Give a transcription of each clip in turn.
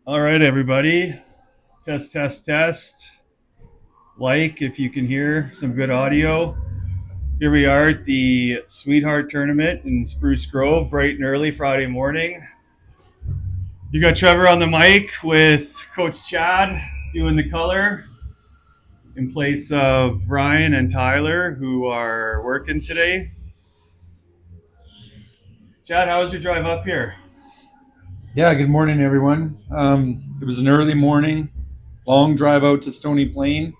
All right, everybody. Test, test, test. Like if you can hear some good audio. Here we are at the Sweetheart Tournament in Spruce Grove, bright and early Friday morning. You got Trevor on the mic with Coach Chad doing the color in place of Ryan and Tyler, who are working today. Chad, how was your drive up here? Yeah, good morning, everyone. It was an early morning, long drive out to Stony Plain,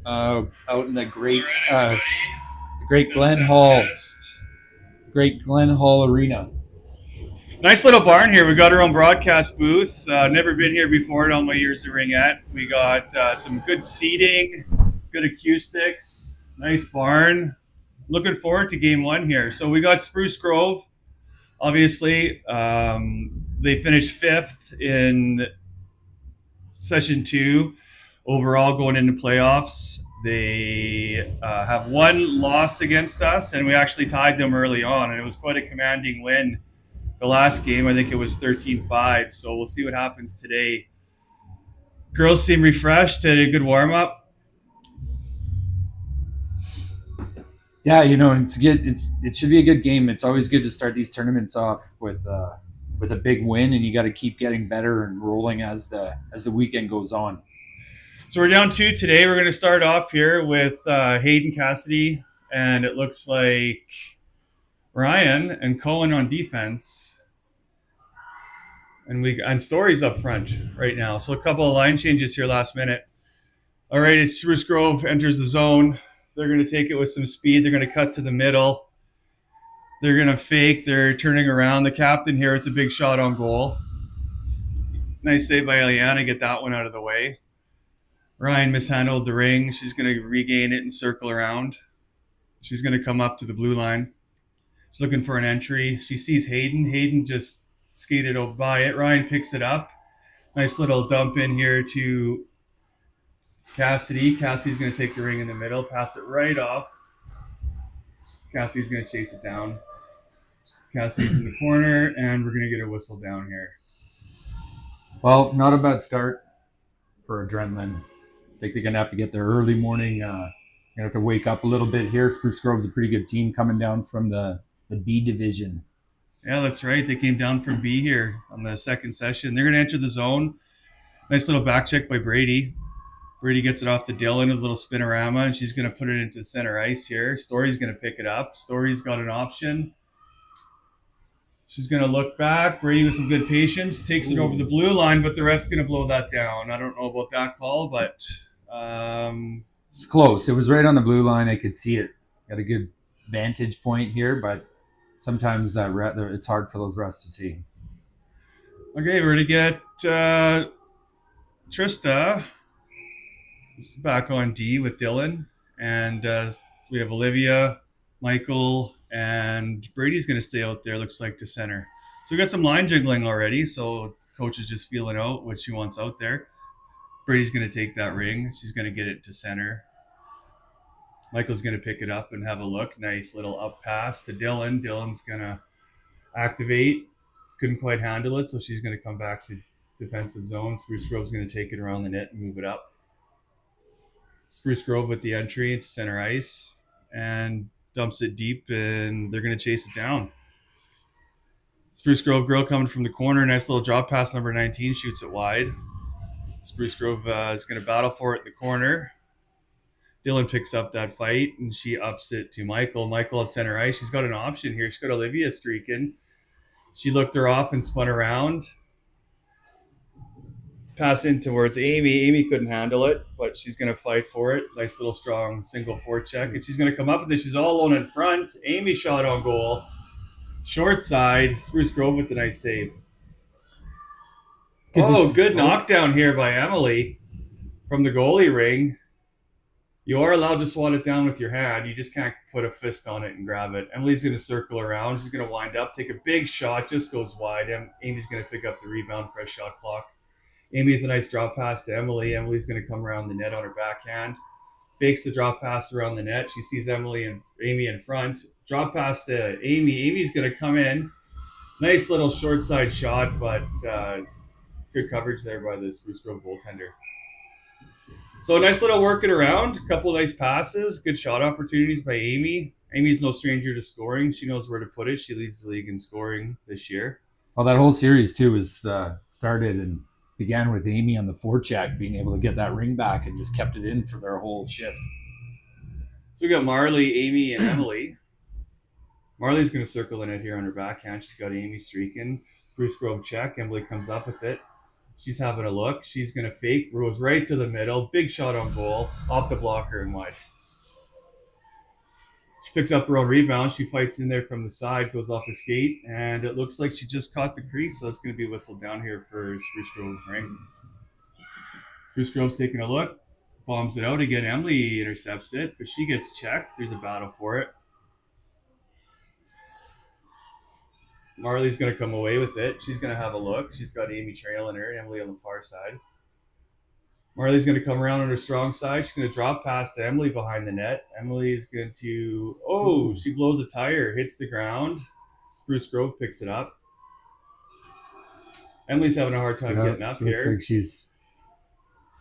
out in the Great Test, Glen test, Hall, test. Great Glen Hall Arena. Nice little barn here. We got our own broadcast booth. Never been here before in all my years of ringette. We got some good seating, good acoustics, nice barn. Looking forward to game one here. So we got Spruce Grove. Obviously, they finished fifth in session two overall going into playoffs. They have one loss against us, and we actually tied them early on, and it was quite a commanding win. The last game, I think it was 13-5. So we'll see what happens today. Girls seem refreshed. Had a good warm up. Yeah, it's good. It should be a good game. It's always good to start these tournaments off with a big win, and you got to keep getting better and rolling as the weekend goes on. So we're down two today. We're going to start off here with Hayden Cassidy, and it looks like Ryan and Cohen on defense, and Story's up front right now. So a couple of line changes here last minute. All right, it's Spruce Grove enters the zone. They're going to take it with some speed. They're going to cut to the middle. They're going to fake. They're turning around. The captain here with the big shot on goal. Nice save by Eliana. Get that one out of the way. Ryan mishandled the ring. She's going to regain it and circle around. She's going to come up to the blue line. She's looking for an entry. She sees Hayden. Hayden just skated by it. Ryan picks it up. Nice little dump in here to Cassidy. Cassidy's going to take the ring in the middle, pass it right off. Cassidy's going to chase it down. Cassidy's in the corner, and we're going to get a whistle down here. Well, not a bad start for Adrenaline. I think they're gonna have to get their early morning. Gonna have to wake up a little bit here. Spruce Grove's a pretty good team coming down from the B division. Yeah, that's right. They came down from B here on the second session. They're going to enter the zone. Nice little back check by Brady. Brady gets it off to Dylan, a little spinorama, and she's going to put it into center ice here. Story's going to pick it up. Story's got an option. She's going to look back. Brady with some good patience takes it over the blue line, but the ref's going to blow that down. I don't know about that call, but It's close. It was right on the blue line. I could see it. Got a good vantage point here, but sometimes it's hard for those refs to see. okay, we're going to get Trista back on D with Dylan, and we have Olivia, Michael, and Brady's going to stay out there. Looks like to center. So we got some line jiggling already. So coach is just feeling out what she wants out there. Brady's going to take that ring. She's going to get it to center. Michael's going to pick it up and have a look. Nice little up pass to Dylan. Dylan's going to activate. Couldn't quite handle it, so she's going to come back to defensive zone. Spruce Grove's going to take it around the net and move it up. Spruce Grove with the entry into center ice and dumps it deep, and they're going to chase it down. Spruce Grove girl coming from the corner. Nice little drop pass. Number 19 shoots it wide. Spruce Grove is going to battle for it in the corner. Dylan picks up that fight, and she ups it to Michael. Michael at center ice. She's got an option here. She's got Olivia streaking. She looked her off and spun around. Pass in towards Amy. Amy couldn't handle it, but she's going to fight for it. Nice little strong single forecheck. And she's going to come up with this. She's all alone in front. Amy shot on goal. Short side. Spruce Grove with the nice save. Good knockdown here by Emily from the goalie ring. You are allowed to swat it down with your hand. You just can't put a fist on it and grab it. Emily's going to circle around. She's going to wind up, take a big shot, just goes wide. Amy's going to pick up the rebound, fresh shot clock. Amy has a nice drop pass to Emily. Emily's going to come around the net on her backhand. Fakes the drop pass around the net. She sees Amy in front. Drop pass to Amy. Amy's going to come in. Nice little short side shot, but good coverage there by the Spruce Grove goaltender. So a nice little working around, a couple nice passes, good shot opportunities by Amy. Amy's no stranger to scoring. She knows where to put it. She leads the league in scoring this year. Well, that whole series too was started and began with Amy on the forecheck being able to get that ring back and just kept it in for their whole shift. So we got Marley, Amy, and Emily. Marley's going to circle the net here on her backhand. She's got Amy streaking. Spruce Grove check. Emily comes up with it. She's having a look. She's going to fake. Goes right to the middle. Big shot on goal. Off the blocker and wide. She picks up her own rebound. She fights in there from the side. Goes off a skate. And it looks like she just caught the crease. So it's going to be whistled down here for Spruce Grove ring. Spruce Grove's taking a look. Bombs it out again. Emily intercepts it. But she gets checked. There's a battle for it. Marley's going to come away with it. She's going to have a look. She's got Amy trailing her, Emily on the far side. Marley's going to come around on her strong side. She's going to drop past Emily behind the net. Emily's going to, she blows a tire, hits the ground. Spruce Grove picks it up. Emily's having a hard time getting up here. Looks here. like she's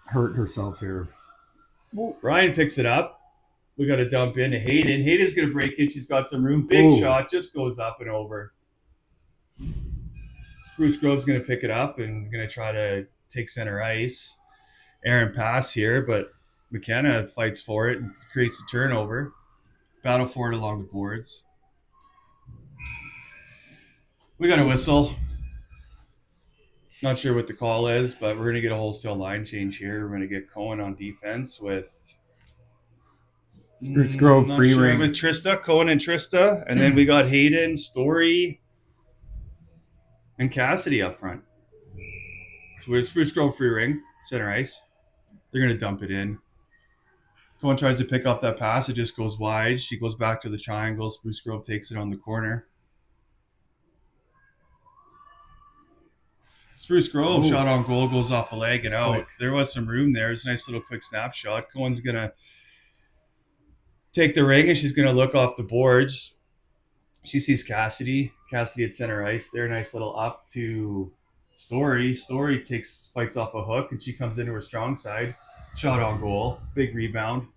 hurt herself here. Ryan picks it up. We got to dump into Hayden. Hayden's going to break it. She's got some room. Big shot, just goes up and over. Spruce Grove's going to pick it up and going to try to take center ice. Aaron pass here, but McKenna fights for it and creates a turnover. Battle for it along the boards. We got a whistle. Not sure what the call is, but we're going to get a wholesale line change here. We're going to get Cohen on defense with Spruce Grove free ring. With Trista, Cohen and Trista. And then we got Hayden, Story, and Cassidy up front. So we have Spruce Grove free ring, center ice. They're going to dump it in. Cohen tries to pick up that pass. It just goes wide. She goes back to the triangle. Spruce Grove takes it on the corner. Spruce Grove shot on goal, goes off a leg and out. There was some room there. It's a nice little quick snapshot. Cohen's going to take the ring and she's going to look off the boards. She sees Cassidy. Cassidy at center ice there. Nice little up to Story. Story fights off a hook and she comes into her strong side. Shot on goal. Big rebound.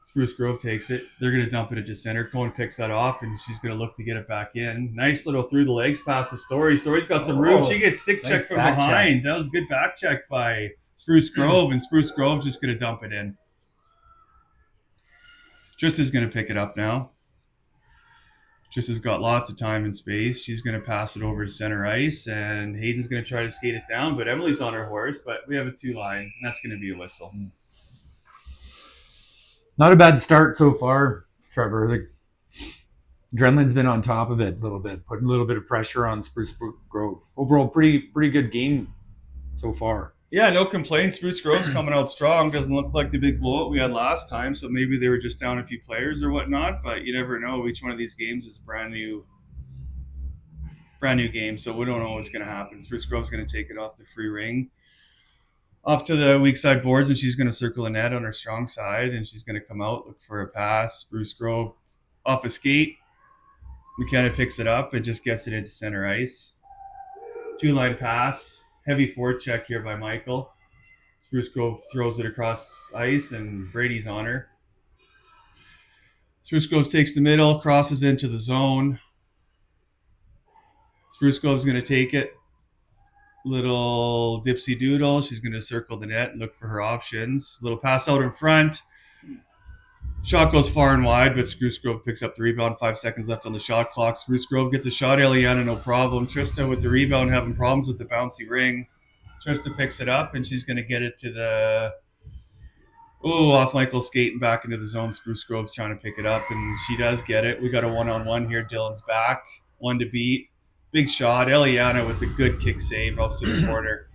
Spruce Grove takes it. They're going to dump it into center. Cohen picks that off and she's going to look to get it back in. Nice little through the legs pass to Story. Story's got some room. She gets stick checked from behind. That was a good back check by Spruce Grove, and Spruce Grove's just going to dump it in. Trista's going to pick it up now. Trista's got lots of time and space. She's going to pass it over to center ice, and Hayden's going to try to skate it down, but Emily's on her horse, but we have a 2-line, and that's going to be a whistle. Not a bad start so far, Trevor. Adrenaline's been on top of it a little bit, putting a little bit of pressure on Spruce Grove. Overall, pretty good game so far. Yeah, no complaints. Spruce Grove's coming out strong. Doesn't look like the big blowout we had last time, so maybe they were just down a few players or whatnot, but you never know. Each one of these games is a brand new game, so we don't know what's going to happen. Spruce Grove's going to take it off the free ring, off to the weak side boards, and she's going to circle a net on her strong side, and she's going to come out, look for a pass. Spruce Grove off a skate. McKenna picks it up and just gets it into center ice. 2-line pass. Heavy forecheck here by Michael. Spruce Grove throws it across ice, and Brady's on her. Spruce Grove takes the middle, crosses into the zone. Spruce Grove's going to take it. Little dipsy doodle. She's going to circle the net and look for her options. Little pass out in front. Shot goes far and wide, but Spruce Grove picks up the rebound. 5 seconds left on the shot clock. Spruce Grove gets a shot. Eliana, no problem. Trista with the rebound, having problems with the bouncy ring. Trista picks it up, and she's going to get it to the... off Michael's skating back into the zone. Spruce Grove's trying to pick it up, and she does get it. We got a one-on-one here. Dylan's back. 1 to beat. Big shot. Eliana with the good kick save off to the corner.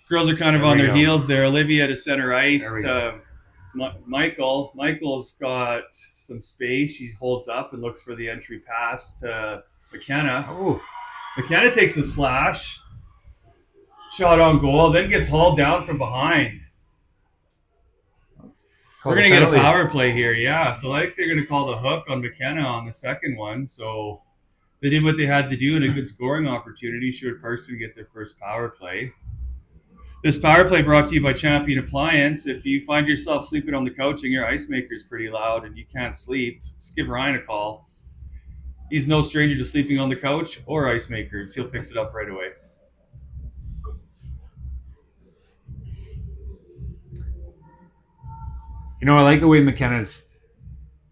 Girls are kind of on their heels there. Olivia to center ice to Michael. Michael's got some space. She holds up and looks for the entry pass to McKenna. McKenna takes a slash. Shot on goal. Then gets hauled down from behind. We're going to get a power play here. Yeah. So I think they're going to call the hook on McKenna on the second one. So They did what they had to do in a good scoring opportunity. Sherwood Park's going to get their first power play. This power play brought to you by Champion Appliance. If you find yourself sleeping on the couch and your ice maker is pretty loud and you can't sleep, just give Ryan a call. He's no stranger to sleeping on the couch or ice makers. He'll fix it up right away. I like the way McKenna's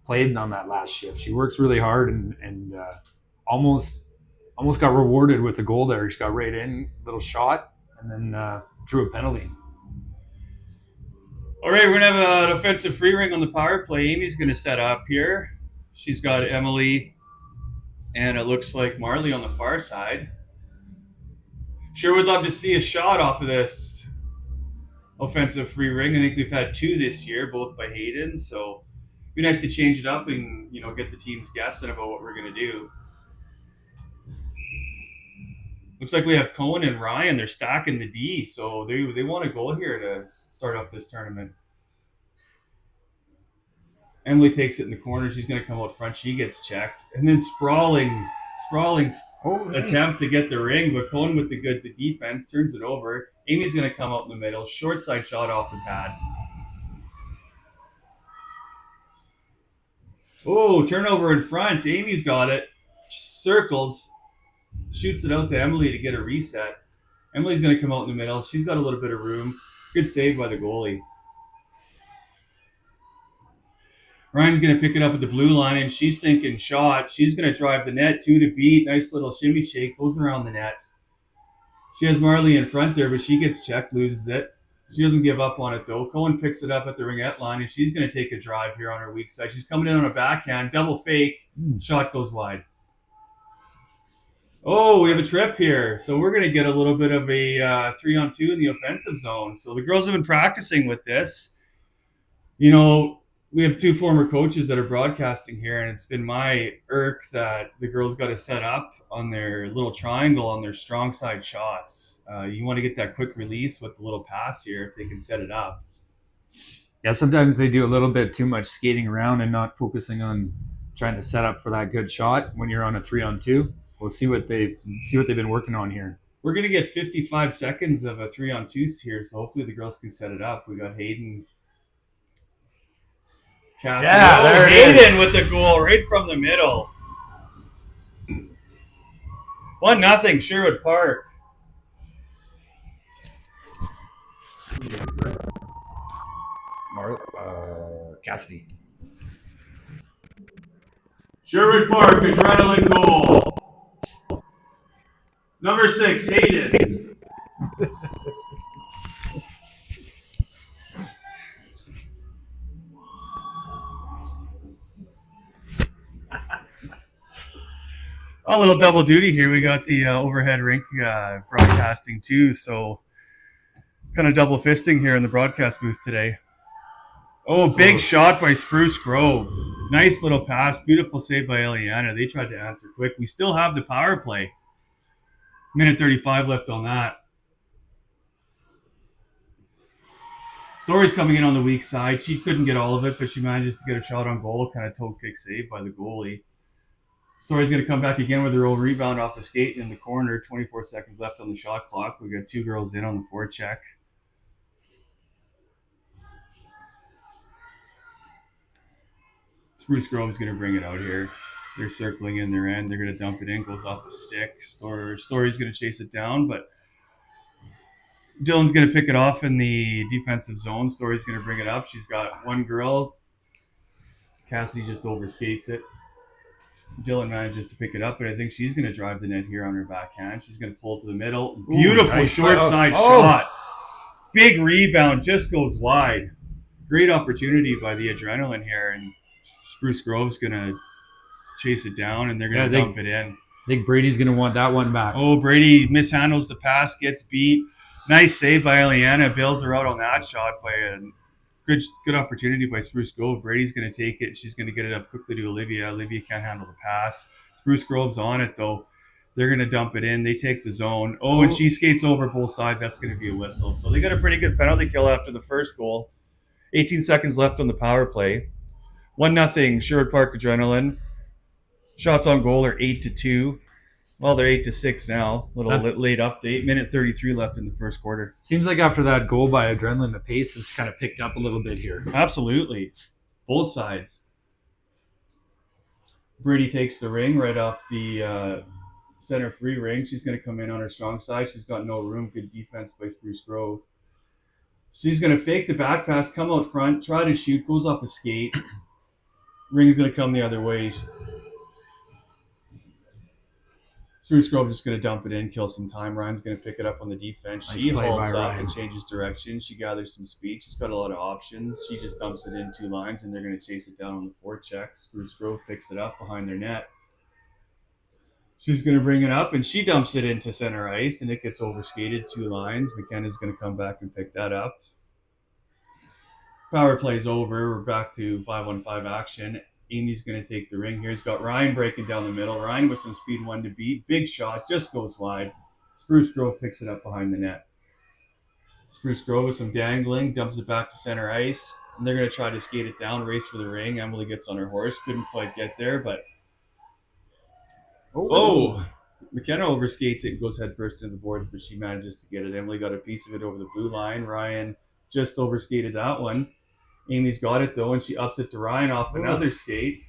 played on that last shift. She works really hard and almost got rewarded with a goal there. She got right in, little shot, and then drew a penalty. All right, we're going to have an offensive free ring on the power play. Amy's going to set up here. She's got Emily and it looks like Marley on the far side. Sure would love to see a shot off of this offensive free ring. I think we've had 2 this year, both by Hayden. So it'd be nice to change it up and get the teams guessing about what we're going to do. Looks like we have Cohen and Ryan. They're stacking the D, so they want a goal here to start off this tournament. Emily takes it in the corner. She's going to come out front. She gets checked. And then sprawling attempt to get the ring, but Cohen with the defense turns it over. Amy's going to come out in the middle. Short side shot off the pad. Oh, turnover in front. Amy's got it. Circles. Shoots it out to Emily to get a reset. Emily's going to come out in the middle. She's got a little bit of room. Good save by the goalie. Ryan's going to pick it up at the blue line, and she's thinking shot. She's going to drive the net, 2 to beat. Nice little shimmy shake. Goes around the net. She has Marley in front there, but she gets checked, loses it. She doesn't give up on it, though. Cohen picks it up at the ringette line, and she's going to take a drive here on her weak side. She's coming in on a backhand. Double fake. Shot goes wide. Oh, we have a trip here. So we're going to get a little bit of a 3-on-2 in the offensive zone. So the girls have been practicing with this. We have 2 former coaches that are broadcasting here, and it's been my irk that the girls got to set up on their little triangle on their strong side shots. You want to get that quick release with the little pass here if they can set it up. Yeah, sometimes they do a little bit too much skating around and not focusing on trying to set up for that good shot when you're on a 3-on-2. We'll see what they've been working on here. We're going to get 55 seconds of a 3-on-2 here, so hopefully the girls can set it up. We got Hayden. Cassidy. Yeah, Hayden with the goal right from the middle. 1-0 Sherwood Park. Cassidy. Sherwood Park, adrenaline goal. Number 6, Hayden. A little double duty here. We got the overhead rink broadcasting too, so kind of double fisting here in the broadcast booth today. Oh, big shot by Spruce Grove. Nice little pass. Beautiful save by Eliana. They tried to answer quick. We still have the power play. Minute 35 left on that. Story's coming in on the weak side. She couldn't get all of it, but she manages to get a shot on goal. Kind of toe kick save by the goalie. Story's going to come back again with her old rebound off the skate in the corner. 24 seconds left on the shot clock. We got 2 girls in on the forecheck. Spruce Grove is going to bring it out here. They're circling in their end. They're going to dump it in. Goes off a stick. Story's going to chase it down, but Dylan's going to pick it off in the defensive zone. Story's going to bring it up. She's got 1 girl. Cassidy just overskates it. Dylan manages to pick it up, but I think she's going to drive the net here on her backhand. She's going to pull to the middle. Beautiful nice short side shot. Big rebound, just goes wide. Great opportunity by the adrenaline here, and Spruce Grove's going to chase it down, and they're going to dump it in. I think Brady's going to want that one back. Oh, Brady mishandles the pass, gets beat. Nice save by Eliana. Bails her out on that shot by a good opportunity by Spruce Grove. Brady's going to take it. She's going to get it up quickly to Olivia. Olivia can't handle the pass. Spruce Grove's on it, though. They're going to dump it in. They take the zone. Oh, and she skates over both sides. That's going to be a whistle. So they got a pretty good penalty kill after the first goal. 18 seconds left on the power play. 1-0 Sherwood Park Adrenaline. Shots on goal are 8-2. Well, they're 8-6 now. Little That late update. Minute 33 left in the first quarter. seems like after that goal by Adrenaline, the pace has kind of picked up a little bit here. Absolutely, both sides. Brady takes the ring right off the center free ring. She's going to come in on her strong side. She's got no room. Good defense by Spruce Grove. She's going to fake the back pass, come out front, try to shoot, goes off a skate. Ring's going to come the other way. Spruce Grove just going to dump it in, kill some time. Ryan's going to pick it up on the defense. Nice She play by halts up Ryan. and changes direction. She gathers some speed. She's got a lot of options. She just dumps it in two lines, and they're going to chase it down on the forecheck. Spruce Grove picks it up behind their net. She's going to bring it up, and she dumps it into center ice, and it gets overskated two lines. McKenna's going to come back and pick that up. Power play's over. We're back to 5-on-5 action. Amy's going to take the ring here. He's got Ryan breaking down the middle. Ryan with some speed, one to beat. Big shot, just goes wide. Spruce Grove picks it up behind the net. Spruce Grove with some dangling, dumps it back to center ice. And they're going to try to skate it down, race for the ring. Emily gets on her horse. Couldn't quite get there, but oh, McKenna overskates it and goes head first into the boards, but she manages to get it. Emily got a piece of it over the blue line. Ryan just overskated that one. Amy's got it though, and she ups it to Ryan off another skate.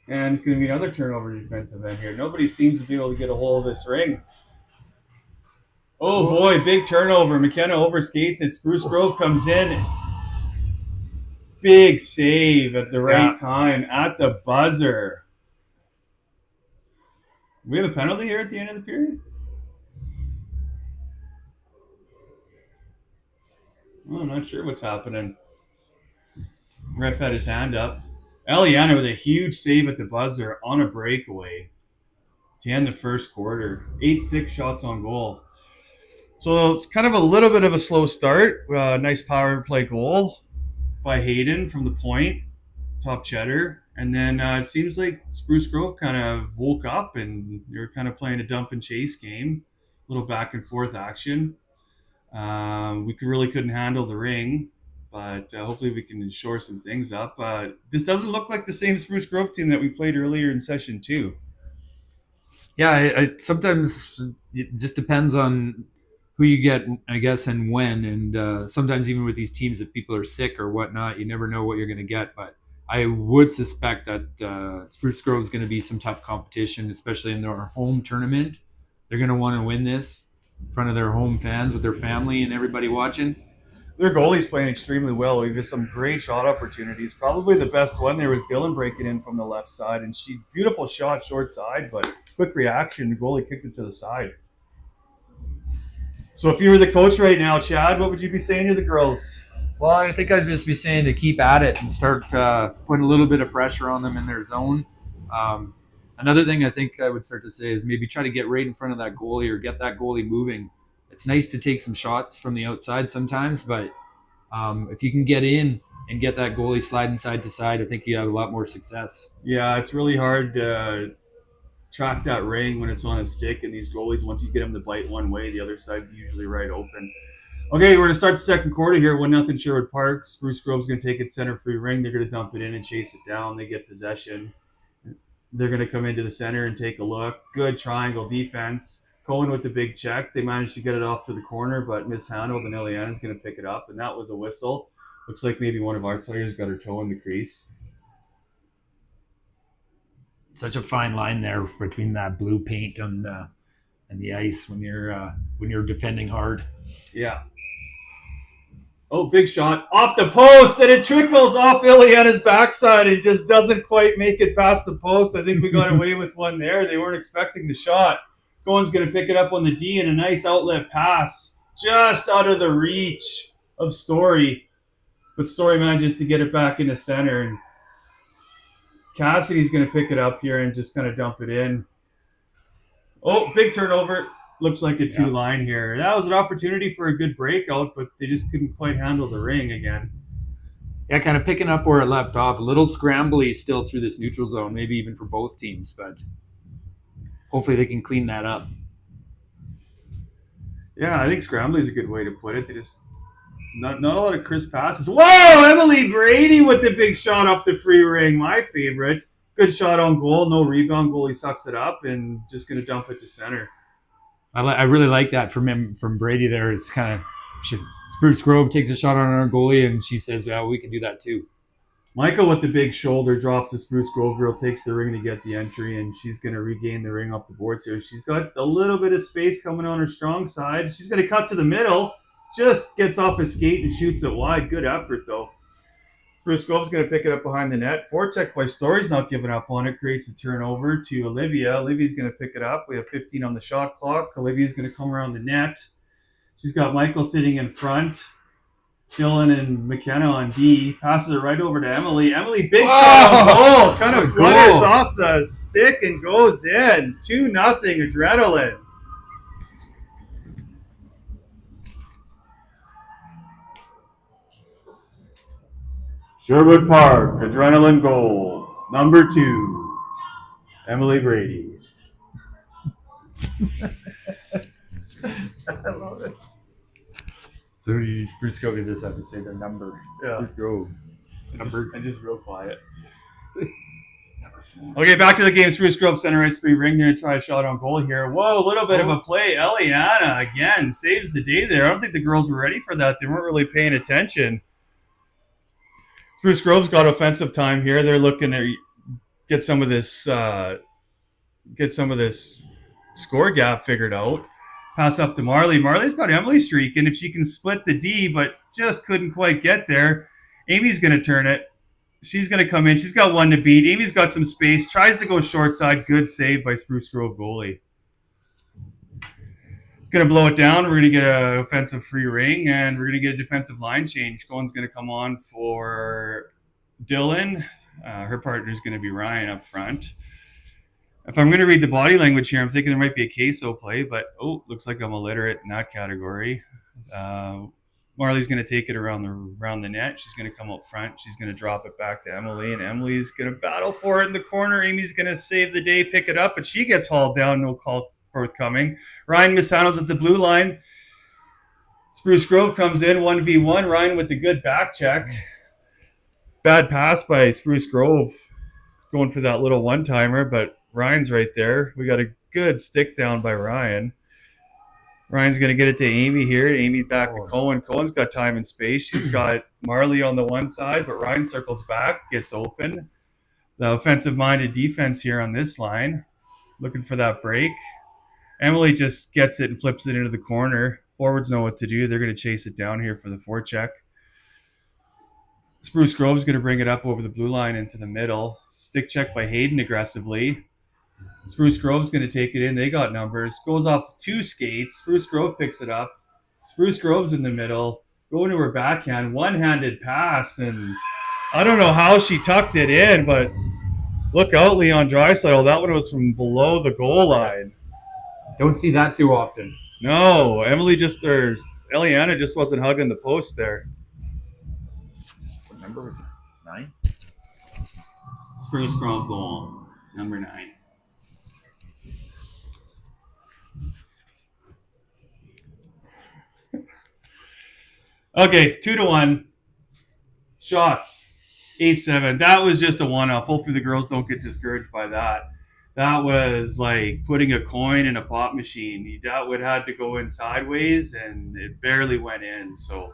And it's going to be another turnover defensive end here. Nobody seems to be able to get a hold of this ring. Oh boy, big turnover. McKenna overskates it. Spruce Grove comes in. Big save at the right time at the buzzer. We have a penalty here at the end of the period? Oh, I'm not sure what's happening. Ref had his hand up. Eliana with a huge save at the buzzer on a breakaway to end the first quarter. 8-6 shots on goal. So it's kind of a little bit of a slow start. Nice power play goal by Hayden from the point, top cheddar. And then it seems like Spruce Grove kind of woke up and they're kind of playing a dump and chase game. A little back and forth action. We really couldn't handle the ring, but hopefully we can shore some things up. This doesn't look like the same Spruce Grove team that we played earlier in session 2. Yeah, I sometimes it just depends on who you get, I guess, and when. And sometimes even with these teams, if people are sick or whatnot, you never know what you're going to get. But I would suspect that Spruce Grove is going to be some tough competition, especially in their home tournament. They're going to want to win this in front of their home fans with their family and everybody watching. Their goalie's playing extremely well. We've got some great shot opportunities. Probably the best one there was Dylan breaking in from the left side, and she beautiful shot short side, but quick reaction. The goalie kicked it to the side. So if you were the coach right now, Chad, what would you be saying to the girls? Well, I think I'd just be saying to keep at it and start putting a little bit of pressure on them in their zone. Another thing I think I would start to say is maybe try to get right in front of that goalie or get that goalie moving. It's nice to take some shots from the outside sometimes, but if you can get in and get that goalie sliding side to side, I think you have a lot more success. Yeah, it's really hard to track that ring when it's on a stick, and these goalies, once you get them to bite one way, the other side's usually right open. Okay, we're going to start the second quarter here. 1-0 Sherwood Park. Spruce Grove's going to take its center free ring. They're going to dump it in and chase it down. They get possession. They're going to come into the center and take a look. Good triangle defense. Cohen with the big check. They managed to get it off to the corner, but mishandled, and Eliana's going to pick it up, and that was a whistle. Looks like maybe one of our players got her toe in the crease. Such a fine line there between that blue paint and the ice when you're defending hard. Yeah. Oh, big shot off the post, and it trickles off Ileana's backside. It just doesn't quite make it past the post. I think we got away with one there. They weren't expecting the shot. Cohen's going to pick it up on the D, and a nice outlet pass just out of the reach of Story. But Story manages to get it back in the center, and Cassidy's going to pick it up here and just kind of dump it in. Oh, big turnover. Looks like a two-line here. That was an opportunity for a good breakout, but they just couldn't quite handle the ring again. Yeah, kind of picking up where it left off. A little scrambly still through this neutral zone, maybe even for both teams, but hopefully they can clean that up. Yeah, I think scrambly is a good way to put it. They just Not a lot of crisp passes. Whoa, Emily Brady with the big shot off the free ring. My favorite. Good shot on goal. No rebound. Goalie sucks it up and just going to dump it to center. I really like that from him, from Brady there. It's kind of, Spruce Grove takes a shot on our goalie, and she says, well, we can do that too. Michael with the big shoulder drops the Spruce Grove girl, takes the ring to get the entry, and she's going to regain the ring off the boards here. She's got a little bit of space coming on her strong side. She's going to cut to the middle, just gets off his skate and shoots it wide. Good effort, though. Spruce Grove's going to pick it up behind the net. Forecheck by Story's not giving up on it. Creates a turnover to Olivia. Olivia's going to pick it up. We have 15 on the shot clock. Olivia's going to come around the net. She's got Michael sitting in front. Dylan and McKenna on D. Passes it right over to Emily. Emily, big shot on goal. Kind of flutters off the stick and goes in. 2-0 Adrenaline. Sherwood Park, Adrenaline goal. Number 2, Emily Brady. I love it. So Spruce Grove, you just have to say their number. Yeah. Spruce Grove. And just real quiet. Okay, back to the game. Spruce Grove center ice free ring. They're going to try a shot on goal here. Whoa, a little bit of a play. Eliana, again, saves the day there. I don't think the girls were ready for that. They weren't really paying attention. Spruce Grove's got offensive time here. They're looking to get some of this score gap figured out. Pass up to Marley. Marley's got Emily streaking. If she can split the D, but just couldn't quite get there. Amy's going to turn it. She's going to come in. She's got one to beat. Amy's got some space. Tries to go short side. Good save by Spruce Grove goalie. It's going to blow it down. We're going to get an offensive free ring, and we're going to get a defensive line change. Cohen's going to come on for Dylan. Her partner's going to be Ryan up front. If I'm going to read the body language here, I'm thinking there might be a queso play, but looks like I'm illiterate in that category. Marley's going to take it around the net. She's going to come up front. She's going to drop it back to Emily, and Emily's going to battle for it in the corner. Amy's going to save the day, pick it up, but she gets hauled down. No call forthcoming. Ryan mishandles at the blue line. Spruce Grove comes in 1v1. Ryan with the good back check. Bad pass by Spruce Grove, going for that little one-timer, but Ryan's right there. We got a good stick down by Ryan. Ryan's going to get it to Amy here. Amy back to Cohen. Cohen's got time and space. She's got Marley on the one side, but Ryan circles back, gets open. The offensive-minded defense here on this line. Looking for that break. Emily just gets it and flips it into the corner. Forwards know what to do. They're going to chase it down here for the forecheck. Spruce Grove's going to bring it up over the blue line into the middle. Stick check by Hayden aggressively. Spruce Grove's going to take it in. They got numbers. Goes off 2 skates. Spruce Grove picks it up. Spruce Grove's in the middle. Going to her backhand. One-handed pass. And I don't know how she tucked it in, but look out, Leon Draisaitl. That one was from below the goal line. Don't see that too often. No, Eliana just wasn't hugging the post there. What number was it? 9? Spruce Grove goal, number 9. Okay, 2-1. Shots, 8-7. That was just a one-off. Hopefully the girls don't get discouraged by that. That was like putting a coin in a pop machine. That would have to go in sideways, and it barely went in. So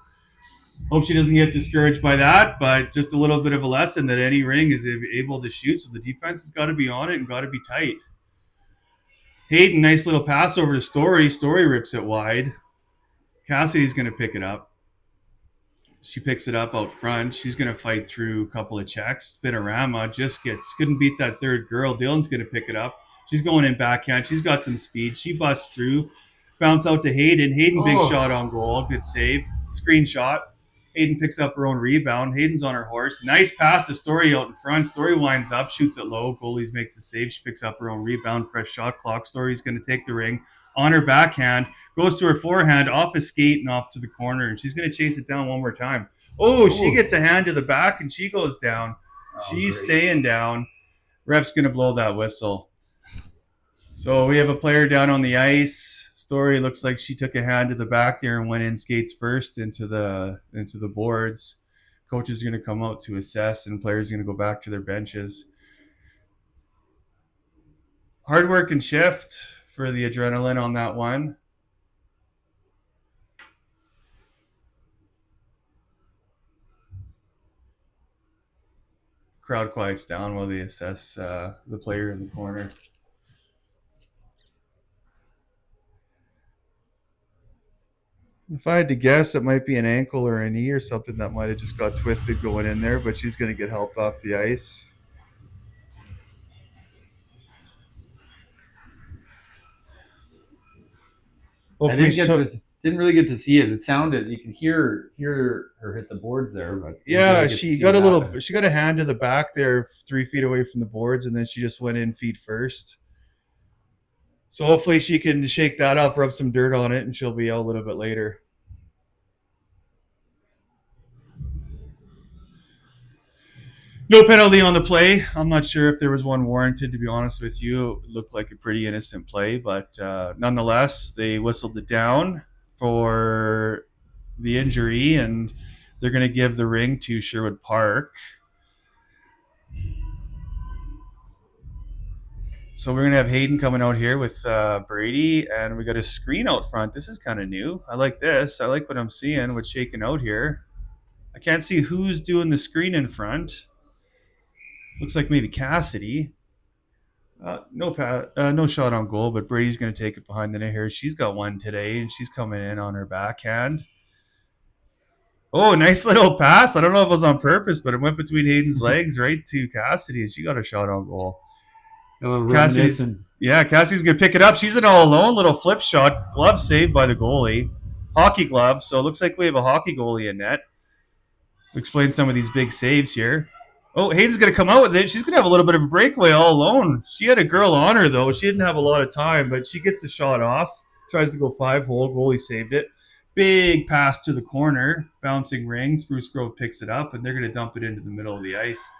hope she doesn't get discouraged by that, but just a little bit of a lesson that any ring is able to shoot. So the defense has got to be on it and got to be tight. Hayden, nice little pass over to Story. Story rips it wide. Cassidy's going to pick it up. She picks it up out front. She's going to fight through a couple of checks. Spinorama couldn't beat that third girl. Dylan's going to pick it up. She's going in backhand. She's got some speed. She busts through. Bounce out to Hayden. Hayden, big shot on goal. Good save. Screenshot. Hayden picks up her own rebound. Hayden's on her horse. Nice pass to Story out in front. Story winds up, shoots it low. Goalies makes a save. She picks up her own rebound. Fresh shot clock. Story's going to take the ring on her backhand. Goes to her forehand, off a skate and off to the corner. And she's going to chase it down one more time. She gets a hand to the back and she goes down. She's staying down. Ref's going to blow that whistle. So we have a player down on the ice. story. Looks like she took a hand to the back there and went in skates first into the boards. Coaches are going to come out to assess, and players are going to go back to their benches. Hard work and shift for the adrenaline on that one. Crowd quiets down while they assess the player in the corner. If I had to guess, it might be an ankle or a knee or something that might have just got twisted going in there, but she's going to get help off the ice. I Hopefully, didn't get to didn't really get to see it. It sounded you can hear her hit the boards there, but didn't yeah, really get to she see got it a happen. little. She got a hand to the back there, 3 feet away from the boards, and then she just went in feet first. So hopefully she can shake that off, rub some dirt on it, and she'll be out a little bit later. No penalty on the play. I'm not sure if there was one warranted, to be honest with you. It looked like a pretty innocent play, but nonetheless, they whistled it down for the injury, and they're going to give the ring to Sherwood Park. So we're going to have Hayden coming out here with Brady, and we got a screen out front. This is kind of new. I like this. I like what I'm seeing, what's shaking out here. I can't see who's doing the screen in front. Looks like maybe Cassidy. No shot on goal, but Brady's going to take it behind the net here. She's got one today, and she's coming in on her backhand. Oh, nice little pass. I don't know if it was on purpose, but it went between Hayden's legs right to Cassidy, and she got a shot on goal. A little Cassidy's reminiscent. yeah, Cassidy's gonna pick it up. She's an all alone little flip shot, glove saved by the goalie, hockey glove. So it looks like we have a hockey goalie in net. Explain some of these big saves here. Oh, Hayden's gonna come out with it. She's gonna have a little bit of a breakaway all alone. She had a girl on her though. She didn't have a lot of time, but she gets the shot off. Tries to go 5-hole. Goalie saved it. Big pass to the corner, bouncing ring. Spruce Grove picks it up, and they're gonna dump it into the middle of the ice.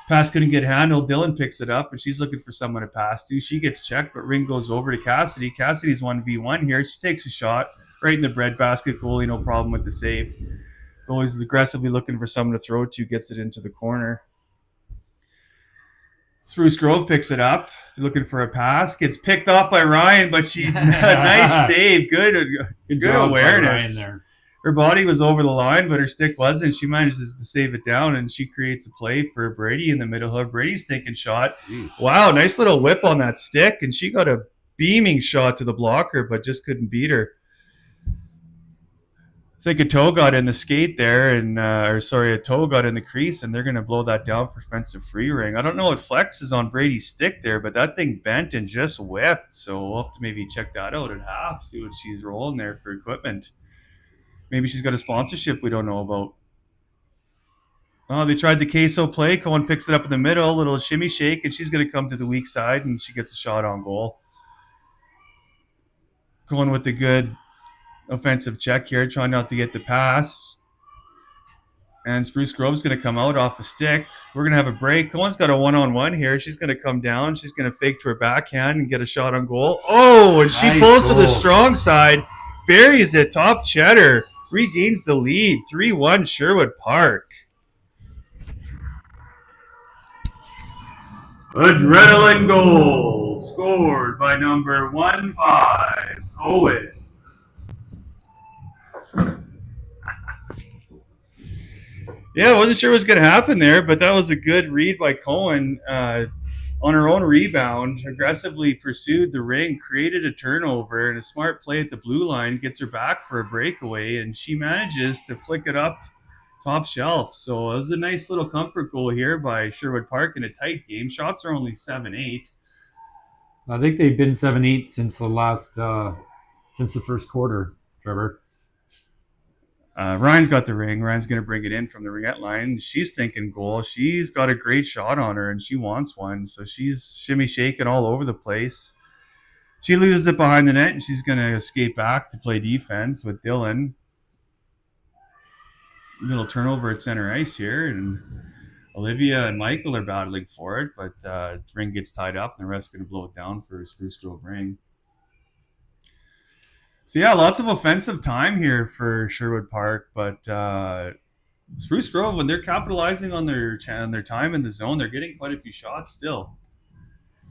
Pass couldn't get handled. Dylan picks it up, and she's looking for someone to pass to. She gets checked, but ring goes over to Cassidy. Cassidy's 1v1 here. She takes a shot right in the breadbasket. Goalie, no problem with the save. Goalie's aggressively looking for someone to throw to, gets it into the corner. Spruce Grove picks it up. They're looking for a pass. Gets picked off by Ryan, but she nice save. Good Good job by Ryan awareness. there. Her body was over the line, but her stick wasn't. She manages to save it down, and she creates a play for Brady in the middle. Brady's thinking shot. Jeez. Wow, nice little whip on that stick, and she got a beaming shot to the blocker, but just couldn't beat her. I think a toe got in the skate there, and a toe got in the crease, and they're going to blow that down for offensive free ring. I don't know what flex is on Brady's stick there, but that thing bent and just whipped. So we'll have to maybe check that out at half, see what she's rolling there for equipment. Maybe she's got a sponsorship we don't know about. Oh, they tried the queso play. Cohen picks it up in the middle, a little shimmy shake, and she's going to come to the weak side, and she gets a shot on goal. Cohen with the good offensive check here, trying not to get the pass. And Spruce Grove's going to come out off a stick. We're going to have a break. Cohen's got a one-on-one here. She's going to come down. She's going to fake to her backhand and get a shot on goal. Oh, and she Nice pulls to the goal. strong side, buries it, top cheddar, regains the lead, 3-1 Sherwood Park. Adrenaline goal scored by number 1-5, Owen. Yeah, I wasn't sure what was going to happen there, but that was a good read by Cohen on her own rebound. Aggressively pursued the ring, created a turnover, and a smart play at the blue line gets her back for a breakaway, and she manages to flick it up top shelf. So it was a nice little comfort goal here by Sherwood Park in a tight game. Shots are only 7-8. I think they've been 7-8 since the first quarter, Trevor. Ryan's got the ring. Ryan's going to bring it in from the ringette line. She's thinking goal. She's got a great shot on her, and she wants one. So she's shimmy shaking all over the place. She loses it behind the net, and she's going to escape back to play defense with Dylan. Little turnover at center ice here, and Olivia and Michael are battling for it, but the ring gets tied up, and the ref's going to blow it down for Spruce Grove ring. So yeah, lots of offensive time here for Sherwood Park, but Spruce Grove, when they're capitalizing on their time in the zone, they're getting quite a few shots still.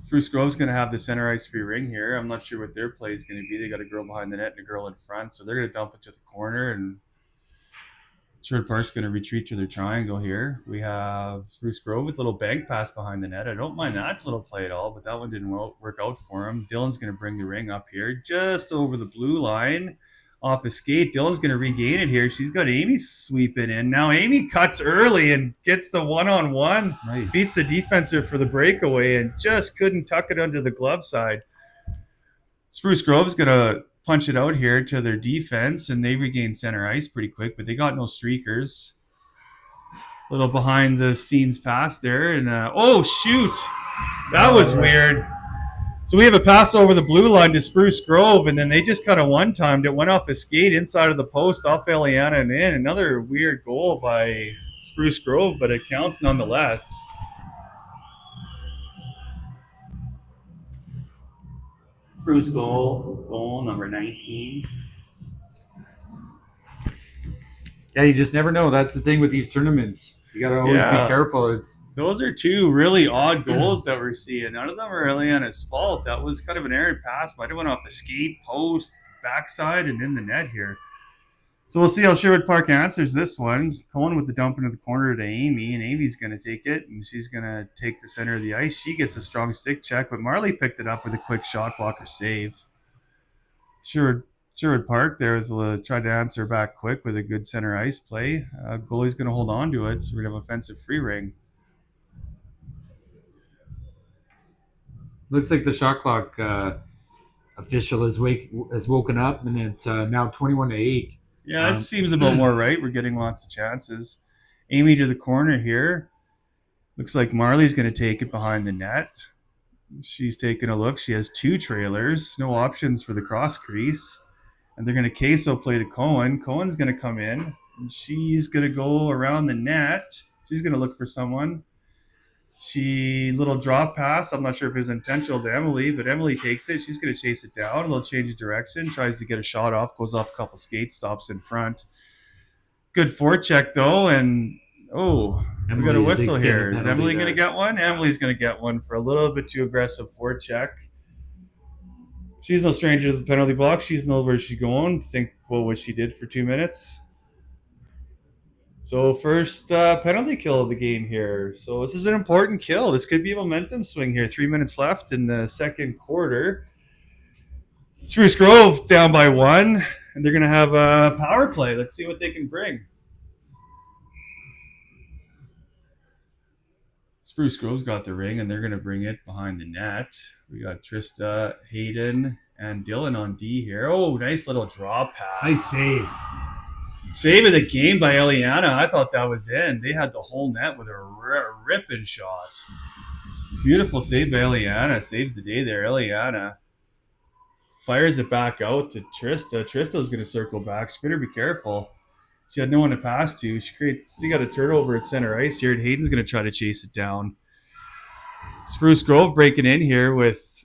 Spruce Grove's going to have the center ice free ring here. I'm not sure what their play is going to be. They got a girl behind the net and a girl in front, so they're going to dump it to the corner, and Sherwood Park's going to retreat to their triangle here. We have Spruce Grove with a little bank pass behind the net. I don't mind that little play at all, but that one didn't work out for him. Dylan's going to bring the ring up here just over the blue line off a skate. Dylan's going to regain it here. She's got Amy sweeping in. Now Amy cuts early and gets the one-on-one. Nice. Beats the defensive for the breakaway and just couldn't tuck it under the glove side. Spruce Grove's going to punch it out here to their defense, and they regain center ice pretty quick, but they got no streakers. Little behind the scenes pass there, and oh shoot, that was weird. So we have a pass over the blue line to Spruce Grove, and then they just kind of one-timed it, went off a skate inside of the post, off Eliana and in. Another weird goal by Spruce Grove, but it counts nonetheless. Spruce goal number 19. Yeah, you just never know. That's the thing with these tournaments. You got to always be careful. Those are two really odd goals that we're seeing. None of them are Eliana's fault. That was kind of an errant pass. Might have went off a skate, post, backside, and in the net here. So we'll see how Sherwood Park answers this one. Cohen with the dump into the corner to Amy, and Amy's going to take it, and she's going to take the center of the ice. She gets a strong stick check, but Marley picked it up with a quick shot blocker save. Sherwood Park there tried to answer back quick with a good center ice play. Goalie's going to hold on to it, so we're going to have offensive free ring. Looks like the shot clock official has woken up, and it's now 21-8. Yeah, it seems about more right. We're getting lots of chances. Amy to the corner here. Looks like Marley's going to take it behind the net. She's taking a look. She has two trailers, no options for the cross crease. And they're going to queso play to Cohen. Cohen's going to come in, and she's going to go around the net. She's going to look for someone. Little drop pass. I'm not sure if it's intentional to Emily, but Emily takes it. She's going to chase it down. A little change of direction. Tries to get a shot off. Goes off a couple skates. Stops in front. Good forecheck though, and we got a whistle here. Is Emily going to get one? Emily's going to get one for a little bit too aggressive forecheck. She's no stranger to the penalty box. She's knows where she's going. Think what she did for 2 minutes. So first penalty kill of the game here. So this is an important kill. This could be a momentum swing here. 3 minutes left in the second quarter. Spruce Grove down by 1, and they're going to have a power play. Let's see what they can bring. Spruce Grove's got the ring, and they're going to bring it behind the net. We got Trista, Hayden, and Dylan on D here. Oh, nice little draw pass. Nice save. Save of the game by Eliana. I thought that was in. They had the whole net with a ripping shot. Beautiful save by Eliana. Saves the day there. Eliana fires it back out to Trista. Trista's going to circle back. She better be careful. She had no one to pass to. She got a turnover at center ice here, and Hayden's going to try to chase it down. Spruce Grove breaking in here with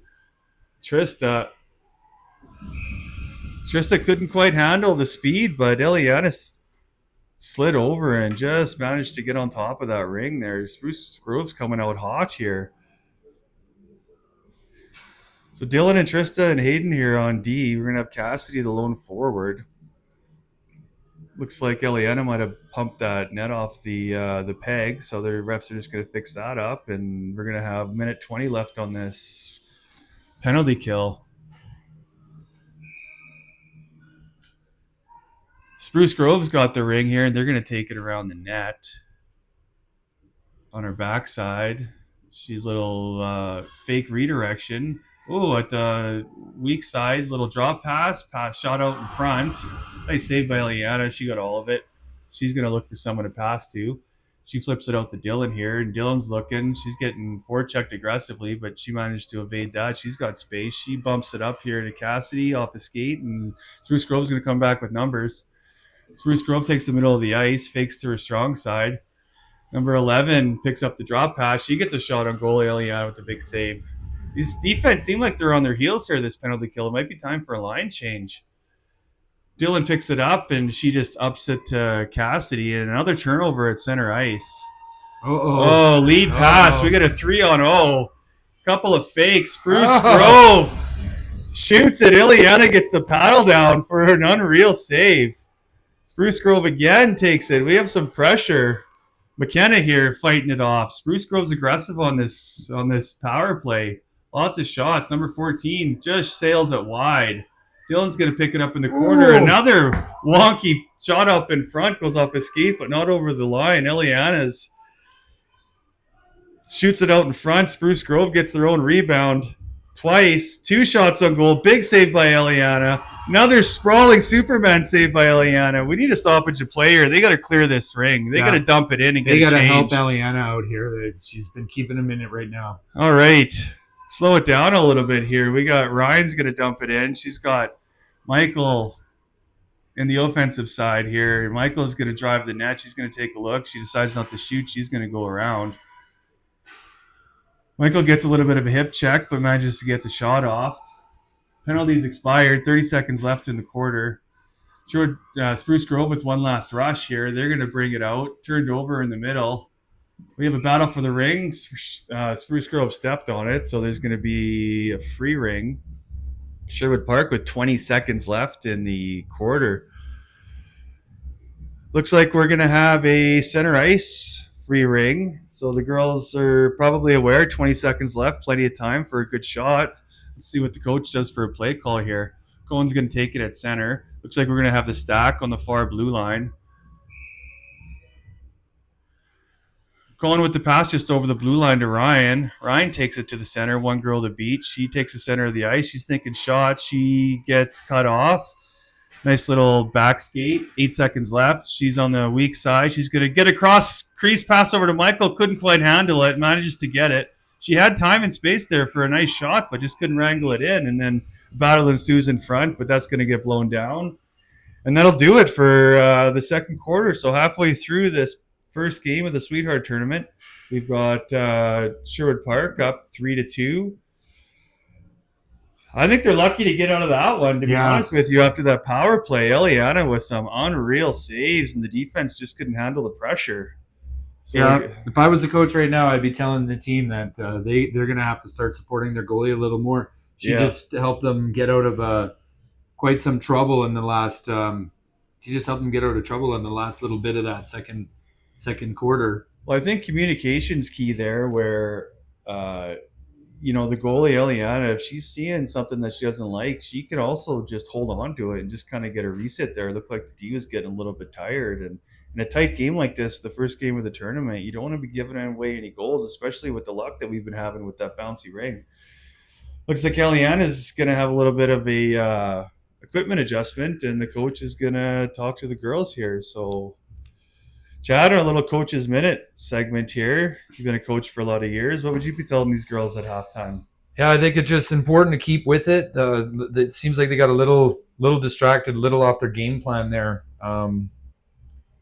Trista. Trista couldn't quite handle the speed, but Eliana slid over and just managed to get on top of that ring there. Spruce Grove's coming out hot here. So Dylan and Trista and Hayden here on D. We're going to have Cassidy, the lone forward. Looks like Eliana might have pumped that net off the peg, so the refs are just going to fix that up, and we're going to have minute 20 left on this penalty kill. Spruce Grove's got the ring here, and they're going to take it around the net on her backside. She's a little fake redirection. Oh, at the weak side, little drop pass, shot out in front. Nice save by Eliana. She got all of it. She's going to look for someone to pass to. She flips it out to Dylan here, and Dylan's looking. She's getting forechecked aggressively, but she managed to evade that. She's got space. She bumps it up here to Cassidy off the skate, and Spruce Grove's going to come back with numbers. Spruce Grove takes the middle of the ice, fakes to her strong side. Number 11 picks up the drop pass. She gets a shot on goal. Eliana with a big save. These defense seem like they're on their heels here, this penalty kill. It might be time for a line change. Dylan picks it up and she just ups it to Cassidy, and another turnover at center ice. Oh, Oh, lead pass. We oh, got a 3-on-0. Couple of fakes. Spruce oh, Grove shoots it. Ileana gets the paddle down for an unreal save. Spruce Grove again takes it. We have some pressure. McKenna here fighting it off. Spruce Grove's aggressive on this power play. Lots of shots. Number 14 just sails it wide. Dylan's going to pick it up in the corner. oh. Another wonky shot up in front goes off his skate, but not over the line. Ileana's shoots it out in front. Spruce Grove gets their own rebound twice. 2 shots on goal. Big save by Eliana. Another sprawling Superman save by Eliana. We need a stoppage of play here. They got to clear this ring. They got to Yeah, dump it in and they get got a to help change. Eliana out here. She's been keeping him in it right now. All right. Slow it down a little bit here. We got Ryan's going to dump it in. She's got Michael in the offensive side here. Michael's going to drive the net. She's going to take a look. She decides not to shoot. She's going to go around. Michael gets a little bit of a hip check, but manages to get the shot off. Penalties expired. 30 seconds left in the quarter. Spruce Grove with one last rush here. They're going to bring it out. Turned over in the middle. We have a battle for the ring. Spruce Grove stepped on it, so there's going to be a free ring. Sherwood Park with 20 seconds left in the quarter. Looks like we're going to have a center ice free ring. So the girls are probably aware. 20 seconds left, plenty of time for a good shot. Let's see what the coach does for a play call here. Cohen's going to take it at center. Looks like we're going to have the stack on the far blue line. Cohen with the pass just over the blue line to Ryan. Ryan takes it to the center. One girl to beat. She takes the center of the ice. She's thinking shot. She gets cut off. Nice little back skate. 8 seconds left. She's on the weak side. She's going to get across crease pass over to Michael. Couldn't quite handle it. Manages to get it. She had time and space there for a nice shot, but just couldn't wrangle it in. And then battle ensues in front, but that's going to get blown down. And that'll do it for the second quarter. So halfway through this first game of the Sweetheart Tournament, we've got Sherwood Park up 3-2. I think they're lucky to get out of that one, to be Yeah, honest with you, after that power play. Eliana with some unreal saves, and the defense just couldn't handle the pressure. So, yeah. If I was the coach right now, I'd be telling the team that they're going to have to start supporting their goalie a little more. She yeah. just helped them get out of quite some trouble in the last. She just helped them get out of trouble in the last little bit of that second quarter. Well, I think communication's key there, where the goalie Eliana, if she's seeing something that she doesn't like, she could also just hold on to it and just kind of get a reset there. It looked like the D was getting a little bit tired, and in a tight game like this, the first game of the tournament, you don't want to be giving away any goals, especially with the luck that we've been having with that bouncy ring. Looks like Eliana is going to have a little bit of a equipment adjustment, and the coach is going to talk to the girls here. So Chad, our little coach's minute segment here. You've been a coach for a lot of years. What would you be telling these girls at halftime? Yeah, I think it's just important to keep with it. It seems like they got a little distracted, a little off their game plan there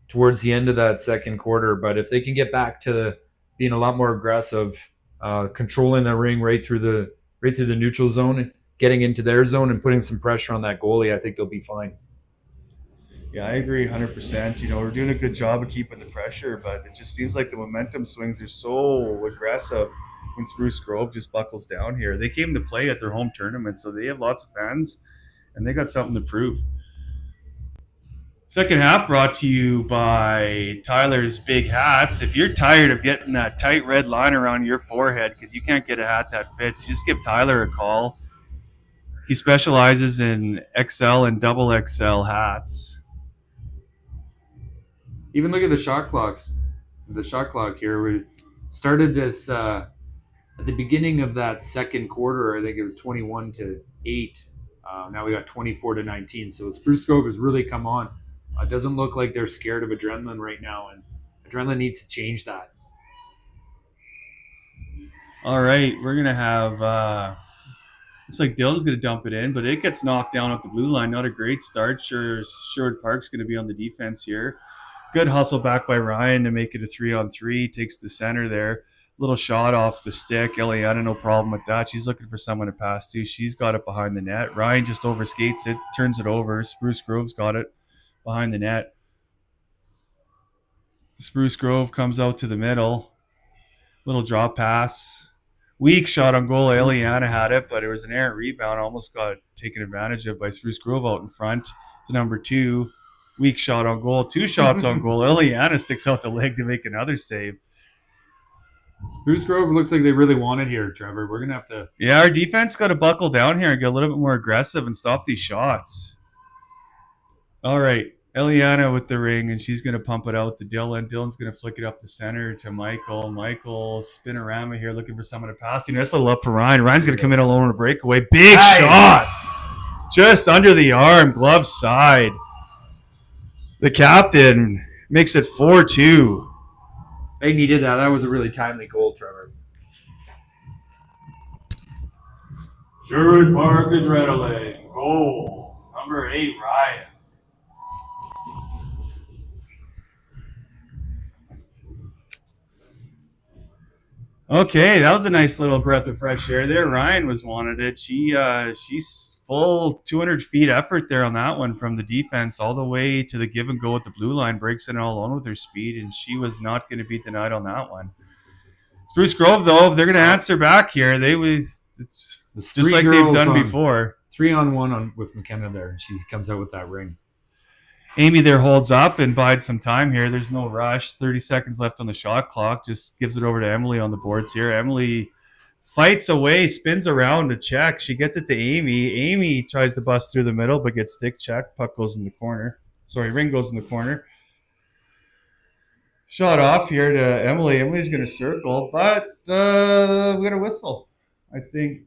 towards the end of that second quarter. But if they can get back to being a lot more aggressive, controlling the ring right through the neutral zone, getting into their zone, and putting some pressure on that goalie, I think they'll be fine. Yeah, I agree 100%. We're doing a good job of keeping the pressure, but it just seems like the momentum swings are so aggressive when Spruce Grove just buckles down here. They came to play at their home tournament, so they have lots of fans, and they got something to prove. Second half brought to you by Tyler's Big Hats. If you're tired of getting that tight red line around your forehead because you can't get a hat that fits, you just give Tyler a call. He specializes in XL and double XL hats. Even look at the shot clocks. The shot clock here. We started this at the beginning of that second quarter. I think it was 21-8. Now we got 24-19. So Spruce Grove has really come on. It doesn't look like they're scared of adrenaline right now, and adrenaline needs to change that. All right, we're going to have looks like Dylan's going to dump it in, but it gets knocked down at the blue line. Not a great start. Sherwood Park's going to be on the defense here. Good hustle back by Ryan to make it a 3-on-3. Takes the center there. Little shot off the stick. Eliana, no problem with that. She's looking for someone to pass to. She's got it behind the net. Ryan just overskates it, turns it over. Spruce Grove's got it behind the net. Spruce Grove comes out to the middle. Little drop pass. Weak shot on goal. Eliana had it, but it was an errant rebound. Almost got taken advantage of by Spruce Grove out in front to number 2. Weak shot on goal. 2 shots on goal. Eliana sticks out the leg to make another save. Spruce Grove looks like they really want it here, Trevor. We're going to have to. Yeah, our defense got to buckle down here and get a little bit more aggressive and stop these shots. All right. Eliana with the ring, and she's going to pump it out to Dylan. Dylan's going to flick it up the center to Michael. Michael spinorama here looking for someone to pass to. Nice little up for Ryan. Ryan's going to come in alone on a breakaway. Big shot. Just under the arm, glove side. The captain makes it 4-2. They needed that. That was a really timely goal, Trevor. Sherwood Park Adrenaline. Goal. Number 8, Ryan. Okay, that was a nice little breath of fresh air there. Ryan was wanted it. She's full 200 feet effort there on that one from the defense all the way to the give and go at the blue line. Breaks it all alone with her speed, and she was not going to be denied on that one. Spruce Grove, though, if they're going to answer back here, it's just like they've done before. 3-on-1 with McKenna there, and she comes out with that ring. Amy there holds up and bides some time here. There's no rush. 30 seconds left on the shot clock. Just gives it over to Emily on the boards here. Emily fights away, spins around to check. She gets it to Amy. Amy tries to bust through the middle, but gets stick checked. Puck goes in the corner. Ring goes in the corner. Shot off here to Emily. Emily's going to circle, but we got a whistle. I think.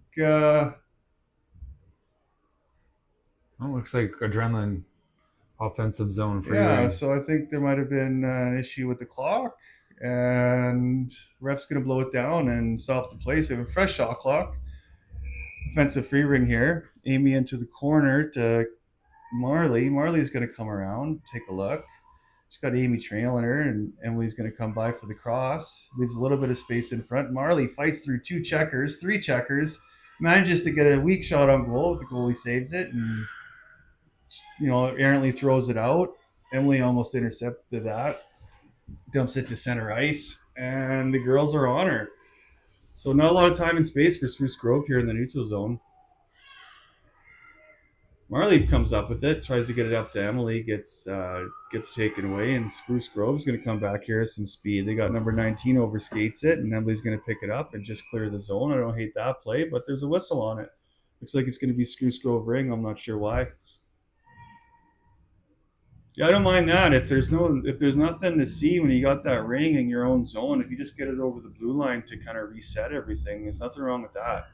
Looks like adrenaline. Offensive zone for you. So I think there might have been an issue with the clock, and ref's going to blow it down and stop the play. So we have a fresh shot clock. Offensive free ring here. Amy into the corner to Marley. Marley's going to come around, take a look. She's got Amy trailing her, and Emily's going to come by for the cross. Leaves a little bit of space in front. Marley fights through 2 checkers, 3 checkers, manages to get a weak shot on goal. The goalie saves it, and errantly throws it out. Emily almost intercepted that. Dumps it to center ice, and the girls are on her. So not a lot of time and space for Spruce Grove here in the neutral zone. Marley comes up with it, tries to get it up to Emily, gets taken away, and Spruce Grove's going to come back here with some speed. They got number 19 overskates it, and Emily's going to pick it up and just clear the zone. I don't hate that play, but there's a whistle on it. Looks like it's going to be Spruce Grove ring. I'm not sure why. Yeah, I don't mind that. If there's nothing to see when you got that ring in your own zone, if you just get it over the blue line to kind of reset everything, there's nothing wrong with that.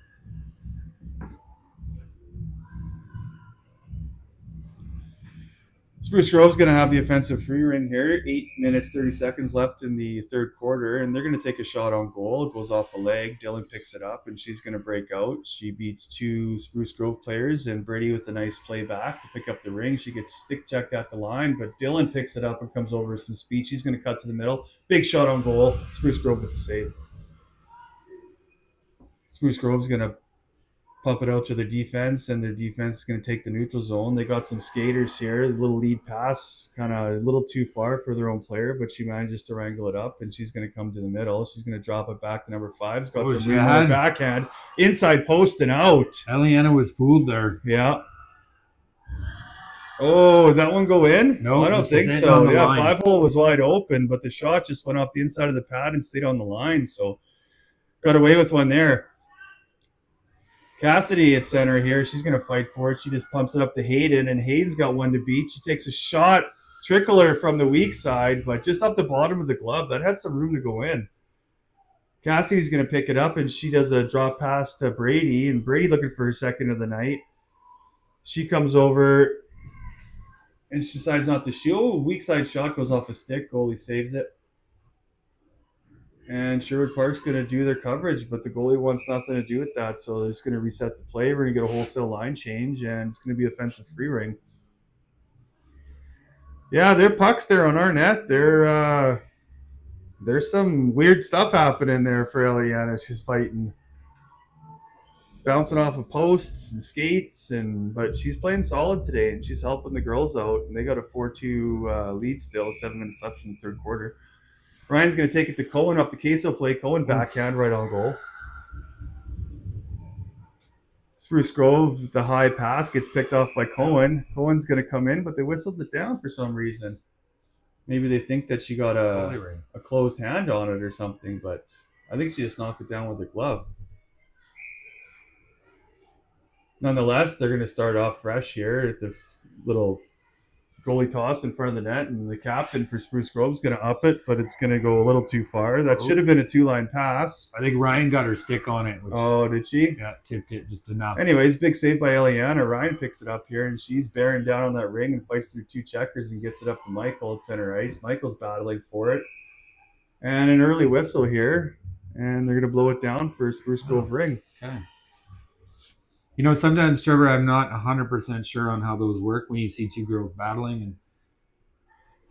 Spruce Grove's going to have the offensive free ring here. 8 minutes, 30 seconds left in the third quarter, and they're going to take a shot on goal. It goes off a leg. Dylan picks it up, and she's going to break out. She beats 2 Spruce Grove players, and Brady with a nice play back to pick up the ring. She gets stick checked at the line, but Dylan picks it up and comes over with some speed. She's going to cut to the middle. Big shot on goal. Spruce Grove with the save. Spruce Grove's going to pump it out to their defense, and their defense is going to take the neutral zone. They got some skaters here. A little lead pass, kind of a little too far for their own player, but she manages to wrangle it up, and she's going to come to the middle. She's going to drop it back to number 5. It's got some room on the backhand. Inside post and out. Eliana was fooled there. Yeah. Oh, did that one go in? No, I don't think so. Yeah, 5-hole was wide open, but the shot just went off the inside of the pad and stayed on the line, so got away with one there. Cassidy at center here. She's going to fight for it. She just pumps it up to Hayden, and Hayden's got one to beat. She takes a shot, trickler from the weak side, but just off the bottom of the glove. That had some room to go in. Cassidy's going to pick it up, and she does a drop pass to Brady, and Brady looking for her second of the night. She comes over, and she decides not to shoot. Oh, weak side shot goes off a stick. Goalie saves it. And Sherwood Park's going to do their coverage, but the goalie wants nothing to do with that, so they're just going to reset the play. We're going to get a wholesale line change, and it's going to be offensive free ring. Yeah, their pucks there on our net. They're There's some weird stuff happening there for Eliana. She's fighting, bouncing off of posts and skates, and but she's playing solid today, and she's helping the girls out. And they got a 4-2 lead still, 7 minutes left in the third quarter. Ryan's going to take it to Cohen off the queso play. Cohen backhand right on goal. Spruce Grove, the high pass gets picked off by Cohen. Cohen's going to come in, but they whistled it down for some reason. Maybe they think that she got a closed hand on it or something, but I think she just knocked it down with her glove. Nonetheless, they're going to start off fresh here. It's a little goalie toss in front of the net, and the captain for Spruce Grove is going to up it, but it's going to go a little too far. That should have been a two-line pass. I think Ryan got her stick on it. Oh, did she? Yeah, tipped it just enough. Anyways, big save by Eliana. Ryan picks it up here, and she's bearing down on that ring and fights through two checkers and gets it up to Michael at center ice. Michael's battling for it. And an early whistle here, and they're going to blow it down for Spruce Grove ring. Okay. You know, sometimes, Trevor, I'm not 100% sure on how those work when you see two girls battling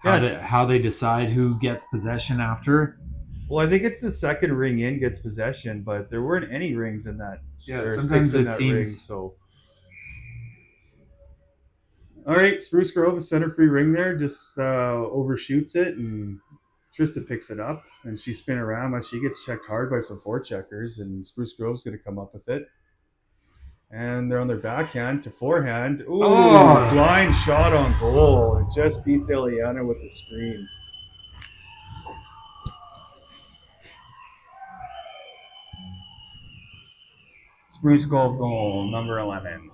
and how they decide who gets possession after. Well, I think it's the second ring in gets possession, but there weren't any rings in that. Yeah, sometimes it seems ring, so. All right, Spruce Grove, a center free ring there, just overshoots it, and Trista picks it up, and she spin around. She gets checked hard by some forecheckers, and Spruce Grove's going to come up with it. And they're on their backhand to forehand. Ooh, blind shot on goal. It just beats Eliana with the screen. Spruce Grove goal, number 11.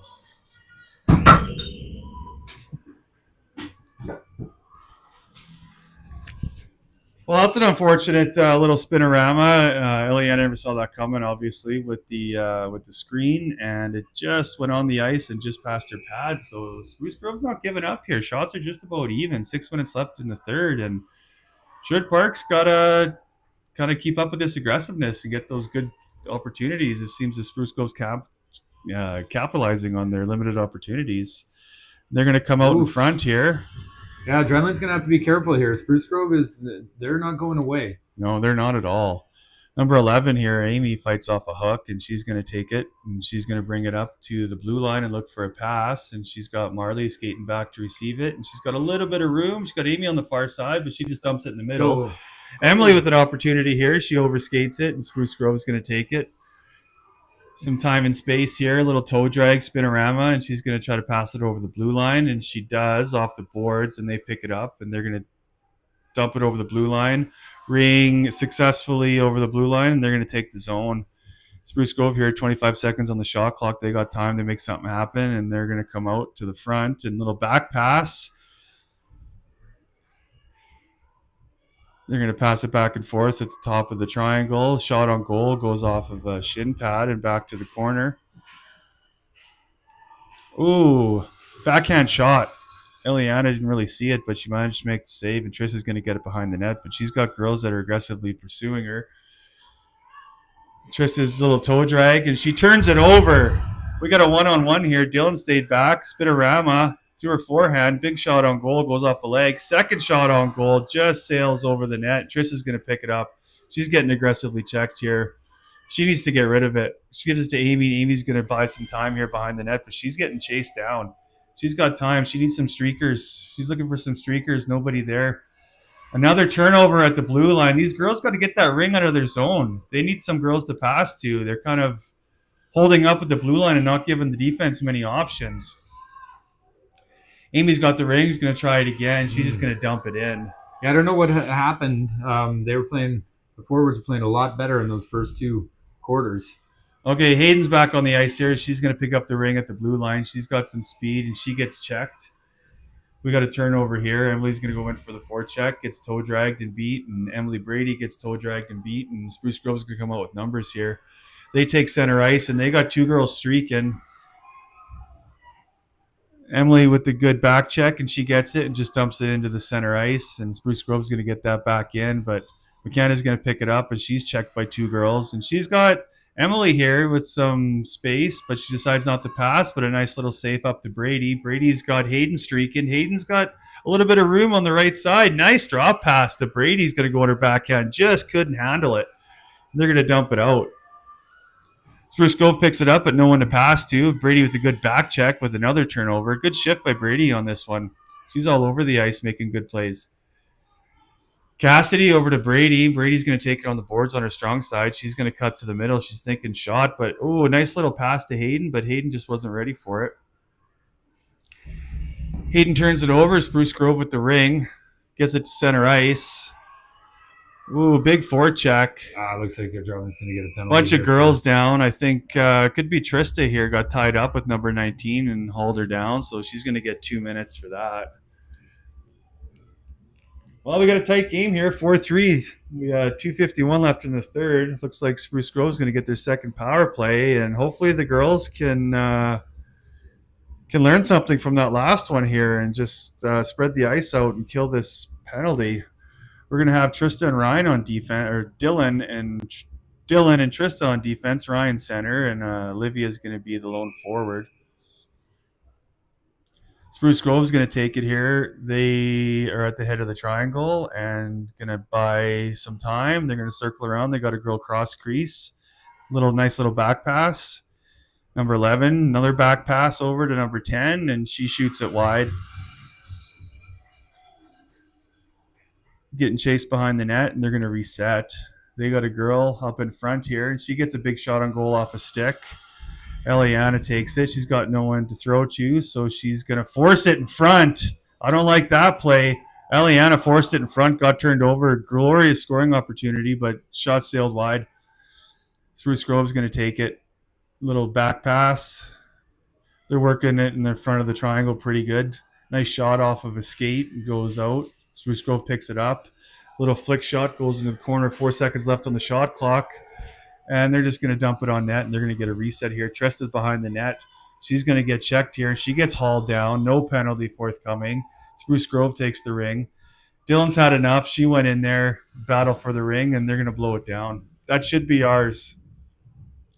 Well, that's an unfortunate little spinorama. Eliana never saw that coming, obviously, with the screen, and it just went on the ice and just past her pad. So Spruce Grove's not giving up here. Shots are just about even. 6 minutes left in the third, and Sherwood Park's gotta kind of keep up with this aggressiveness and get those good opportunities. It seems that Spruce Grove's capitalizing on their limited opportunities. They're going to come out in front here. Yeah, Adrenaline's going to have to be careful here. Spruce Grove they're not going away. No, they're not at all. Number 11 here, Amy fights off a hook, and she's going to take it, and she's going to bring it up to the blue line and look for a pass, and she's got Marley skating back to receive it, and she's got a little bit of room. She's got Amy on the far side, but she just dumps it in the middle. Emily with an opportunity here. She overskates it, and Spruce Grove is going to take it. Some time and space here, a little toe drag, spinorama, and she's going to try to pass it over the blue line, and she does off the boards, and they pick it up, and they're going to dump it over the blue line, ring successfully over the blue line, and they're going to take the zone. Spruce Grove here, 25 seconds on the shot clock. They got time to make something happen, and they're going to come out to the front, and little back pass. They're going to pass it back and forth at the top of the triangle. Shot on goal goes off of a shin pad and back to the corner. Ooh, backhand shot. Eliana didn't really see it, but she managed to make the save, and Trish is going to get it behind the net, but she's got girls that are aggressively pursuing her. Trista's little toe drag, and she turns it over. We got a one-on-one here. Dylan stayed back. Spinorama to her forehand. Big shot on goal. Goes off a leg. Second shot on goal. Just sails over the net. Trista's going to pick it up. She's getting aggressively checked here. She needs to get rid of it. She gives it to Amy. Amy's going to buy some time here behind the net, but she's getting chased down. She's got time. She needs some streakers. She's looking for some streakers. Nobody there. Another turnover at the blue line. These girls got to get that ring out of their zone. They need some girls to pass to. They're kind of holding up at the blue line and not giving the defense many options. Amy's got the ring. She's going to try it again. She's just going to dump it in. Yeah, I don't know what happened. The forwards were playing a lot better in those first two quarters. Okay, Hayden's back on the ice here. She's going to pick up the ring at the blue line. She's got some speed, and she gets checked. We got a turnover here. Emily's going to go in for the forecheck. Gets toe dragged and beat, and Emily Brady gets toe dragged and beat, and Spruce Grove's going to come out with numbers here. They take center ice, and they got two girls streaking. Emily with the good back check, and she gets it and just dumps it into the center ice, and Spruce Grove's going to get that back in, but McKenna's going to pick it up, and she's checked by two girls, and she's got Emily here with some space, but she decides not to pass, but a nice little save up to Brady. Brady's got Hayden streaking. Hayden's got a little bit of room on the right side. Nice drop pass to Brady's going to go on her backhand. Just couldn't handle it. They're going to dump it out. Spruce Grove picks it up, but no one to pass to. Brady with a good back check with another turnover. Good shift by Brady on this one. She's all over the ice making good plays. Cassidy over to Brady. Brady's going to take it on the boards on her strong side. She's going to cut to the middle. She's thinking shot, but oh, a nice little pass to Hayden, but Hayden just wasn't ready for it. Hayden turns it over. Spruce Grove with the ring. Gets it to center ice. Ooh, big forecheck. Looks like Adrenalin's going to get a penalty. Bunch of girls down. I think could be Trista here. Got tied up with number 19 and hauled her down, so she's going to get 2 minutes for that. Well, we got a tight game here, 4-3. We got 2:51 left in the third. Looks like Spruce Grove's going to get their second power play, and hopefully the girls can learn something from that last one here and just spread the ice out and kill this penalty. We're going to have Trista and Ryan on defense, or Dylan and Trista on defense. Ryan center, and Olivia's going to be the lone forward. Spruce Grove's going to take it here. They are at the head of the triangle and going to buy some time. They're going to circle around. They got a girl cross crease. Nice little back pass. Number 11, another back pass over to number 10, and she shoots it wide. Getting chased behind the net, and they're going to reset. They got a girl up in front here, and she gets a big shot on goal off a stick. Eliana takes it. She's got no one to throw to, so she's going to force it in front. I don't like that play. Eliana forced it in front, got turned over. Glorious scoring opportunity, but shot sailed wide. Spruce Grove's going to take it. Little back pass. They're working it in the front of the triangle pretty good. Nice shot off of a skate. Goes out. Spruce Grove picks it up. Little flick shot goes into the corner. 4 seconds left on the shot clock. And they're just going to dump it on net, and they're going to get a reset here. Trista's behind the net. She's going to get checked here. She gets hauled down. No penalty forthcoming. Spruce Grove takes the ring. Dylan's had enough. She went in there, battle for the ring, and they're going to blow it down. That should be ours.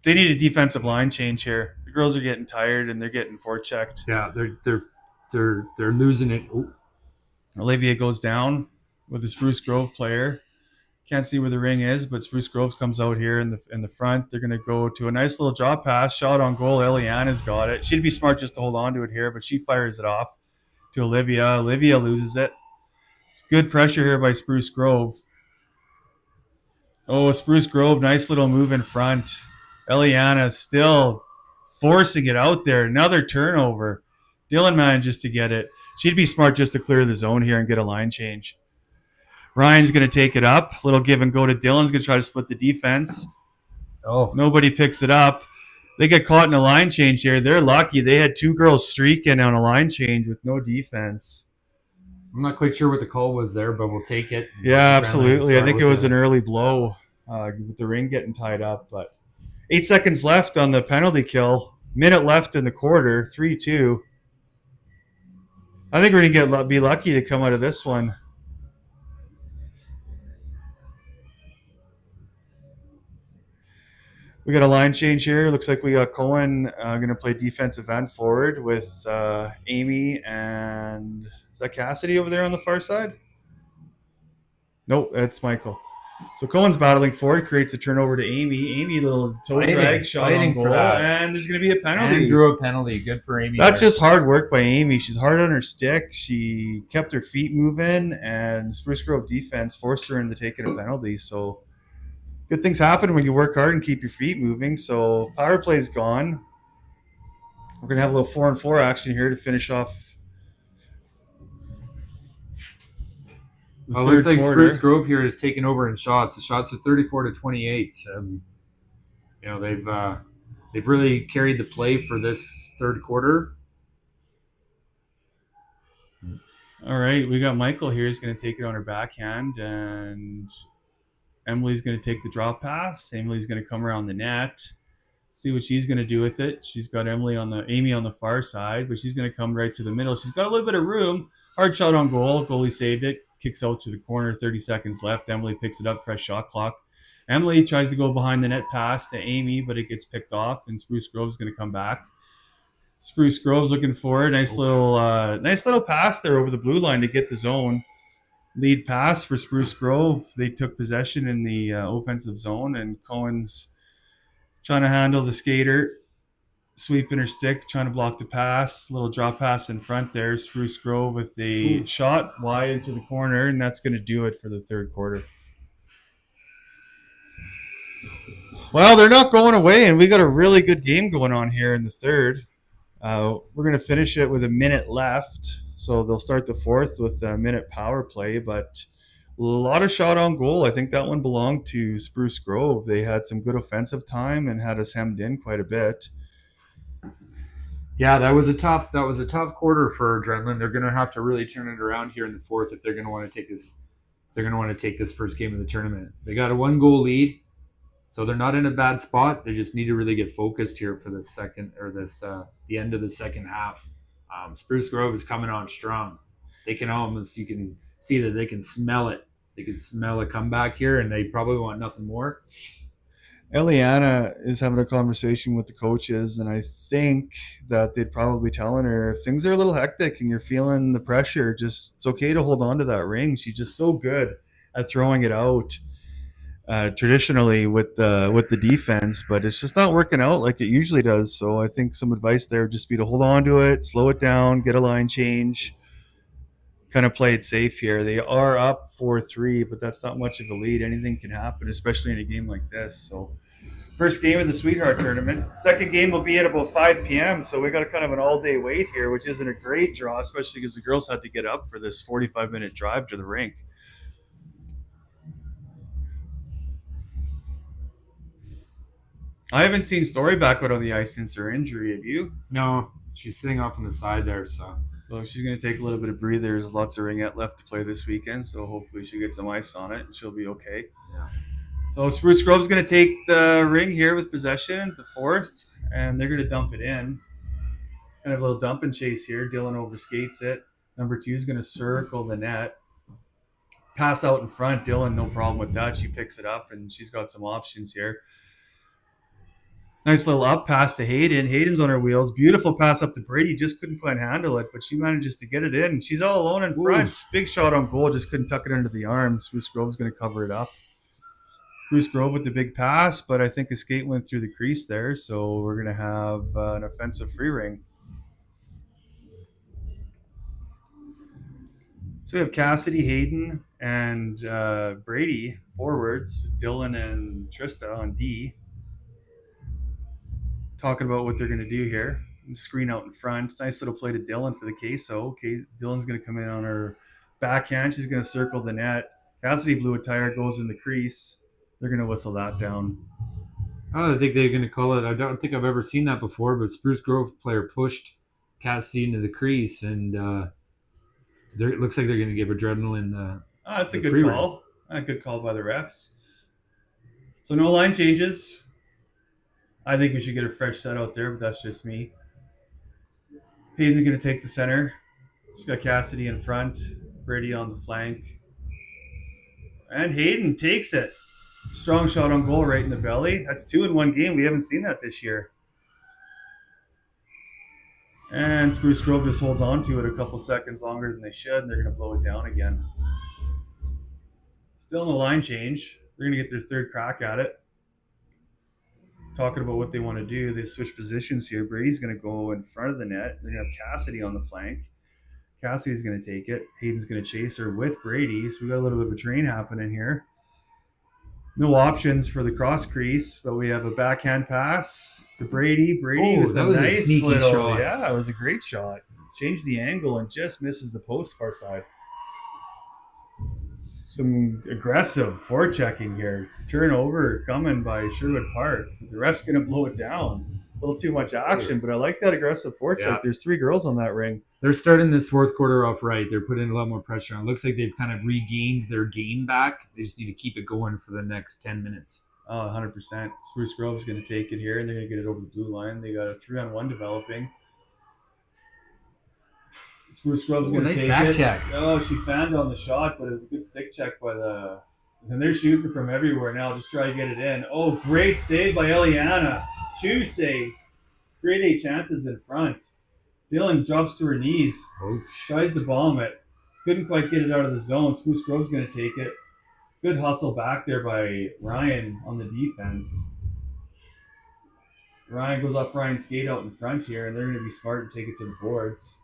They need a defensive line change here. The girls are getting tired, and they're getting forechecked. Yeah, they're losing it. Ooh. Olivia goes down with the Spruce Grove player. Can't see where the ring is, but Spruce Grove comes out here in the front. They're going to go to a nice little drop pass. Shot on goal. Eliana's got it. She'd be smart just to hold on to it here, but she fires it off to Olivia. Olivia loses it. It's good pressure here by Spruce Grove. Oh, Spruce Grove, nice little move in front. Eliana still forcing it out there. Another turnover. Dylan manages to get it. She'd be smart just to clear the zone here and get a line change. Ryan's going to take it up. Little give and go to Dylan's going to try to split the defense. Oh, nobody picks it up. They get caught in a line change here. They're lucky. They had two girls streaking on a line change with no defense. I'm not quite sure what the call was there, but we'll take it. Yeah, absolutely. I think it was an early blow with the ring getting tied up. But 8 seconds left on the penalty kill. Minute left in the quarter. 3-2. I think we're going to be lucky to come out of this one. We got a line change here. Looks like we got Cohen going to play defensive end forward with Amy and is that Cassidy over there on the far side? Nope, that's Michael. So Cohen's battling forward, creates a turnover to Amy. Amy, little toe drag shot on goal, and there's going to be a penalty. And drew a penalty. Good for Amy. That's just hard work by Amy. She's hard on her stick. She kept her feet moving, and Spruce Grove defense forced her into taking a penalty. So good things happen when you work hard and keep your feet moving. So power play's gone. We're going to have a little 4-on-4 action here to finish off the it third looks like quarter. Spruce Grove here is taking over in shots. The shots are 34-28. They've really carried the play for this third quarter. All right, we got Michael here. He's going to take it on her backhand, and Emily's going to take the drop pass. Emily's going to come around the net, see what she's going to do with it. She's got Amy on the far side, but she's going to come right to the middle. She's got a little bit of room. Hard shot on goal. Goalie saved it. Kicks out to the corner. 30 seconds left. Emily picks it up. Fresh shot clock. Emily tries to go behind the net pass to Amy, but it gets picked off, and Spruce Grove's going to come back. Spruce Grove's looking for it. Nice little pass there over the blue line to get the zone. Lead pass for Spruce Grove. They took possession in the offensive zone, and Cohen's trying to handle the skater, sweeping her stick, trying to block the pass. Little drop pass in front there. Spruce Grove with a Ooh. shot wide into the corner, and that's going to do it for the third quarter. Well, they're not going away, and we got a really good game going on here in the third. We're going to finish it with a minute left, so they'll start the fourth with a minute power play, but a lot of shot on goal. I think that one belonged to Spruce Grove. They had some good offensive time and had us hemmed in quite a bit. Yeah, that was a tough quarter for Adrenaline. They're going to have to really turn it around here in the fourth if they're going to want to take this. They're going to want to take this first game of the tournament. They got a 1 goal lead, so they're not in a bad spot. They just need to really get focused here for the second or this the end of the second half. Spruce Grove is coming on strong. They can almost you can see that they can smell it. They can smell a comeback here, and they probably want nothing more. Eliana is having a conversation with the coaches, and I think that they'd probably be telling her if things are a little hectic and you're feeling the pressure, just it's okay to hold on to that ring. She's just so good at throwing it out traditionally with the defense, but it's just not working out like it usually does. So I think some advice there would just be to hold on to it, slow it down, get a line change, kind of play it safe here. They are up 4-3, but that's not much of a lead. Anything can happen, especially in a game like this. So first game of the Sweetheart Tournament. Second game will be at about 5 p.m. So we got a kind of an all-day wait here, which isn't a great draw, especially because the girls had to get up for this 45-minute drive to the rink. I haven't seen Story back out on the ice since her injury. Have you? No, she's sitting off on the side there, so Well, she's going to take a little bit of breather. There's lots of ringette left to play this weekend, so hopefully she gets some ice on it and she'll be okay. yeah. So Spruce Grove's going to take the ring here with possession to fourth, and they're going to dump it in. Kind of a little dump and chase here. Dylan overskates it. Number two is going to circle the net. Pass out in front. Dylan, no problem with that. She picks it up, and she's got some options here. Nice little up pass to Hayden. Hayden's on her wheels. Beautiful pass up to Brady. Just couldn't quite handle it, but she manages to get it in. She's all alone in front. Ooh. Big shot on goal. Just couldn't tuck it under the arm. Spruce Grove's going to cover it up. Spruce Grove with the big pass, but I think a skate went through the crease there, so we're going to have an offensive free ring. So we have Cassidy, Hayden, and Brady forwards. Dylan and Trista on D. Talking about what they're going to do here. Screen out in front. Nice little play to Dylan for the queso. Okay, Dylan's going to come in on her backhand. She's going to circle the net. Cassidy blew a tire, goes in the crease. They're going to whistle that down. I don't think they're going to call it. I don't think I've ever seen that before, but Spruce Grove player pushed Cassidy into the crease, and it looks like they're going to give Adrenaline that's a good call. A good call by the refs. So no line changes. I think we should get a fresh set out there, but that's just me. Hayden's going to take the center. She's got Cassidy in front, Brady on the flank. And Hayden takes it. Strong shot on goal right in the belly. That's 2 in one game. We haven't seen that this year. And Spruce Grove just holds on to it a couple seconds longer than they should, and they're going to blow it down again. Still no line change. They're going to get their third crack at it. Talking about what they want to do. They switch positions here. Brady's going to go in front of the net. They're going to have Cassidy on the flank. Cassidy's going to take it. Hayden's going to chase her with Brady. So we got a little bit of a train happening here. No options for the cross crease, but we have a backhand pass to Brady. Brady with a nice little shot. Yeah, it was a great shot. Changed the angle and just misses the post far side. Some aggressive forechecking here. Turnover coming by Sherwood Park. The ref's going to blow it down. A little too much action, but I like that aggressive forecheck. Yeah. There's 3 girls on that ring. They're starting this fourth quarter off right. They're putting a lot more pressure on. It looks like they've kind of regained their game back. They just need to keep it going for the next 10 minutes. 100%. Spruce Grove's going to take it here, and they're going to get it over the blue line. They got a 3-on-1 developing. Spruce Grove's going to take back it. Check. Oh, she fanned on the shot, but it was a good stick check by the And they're shooting from everywhere now. Just try to get it in. Oh, great save by Eliana. 2 saves. Grade A chances in front. Dylan drops to her knees. Oh, Tries to bomb it. Couldn't quite get it out of the zone. Spruce Grove's going to take it. Good hustle back there by Ryan on the defense. Ryan goes off Ryan's skate out in front here, and they're going to be smart and take it to the boards.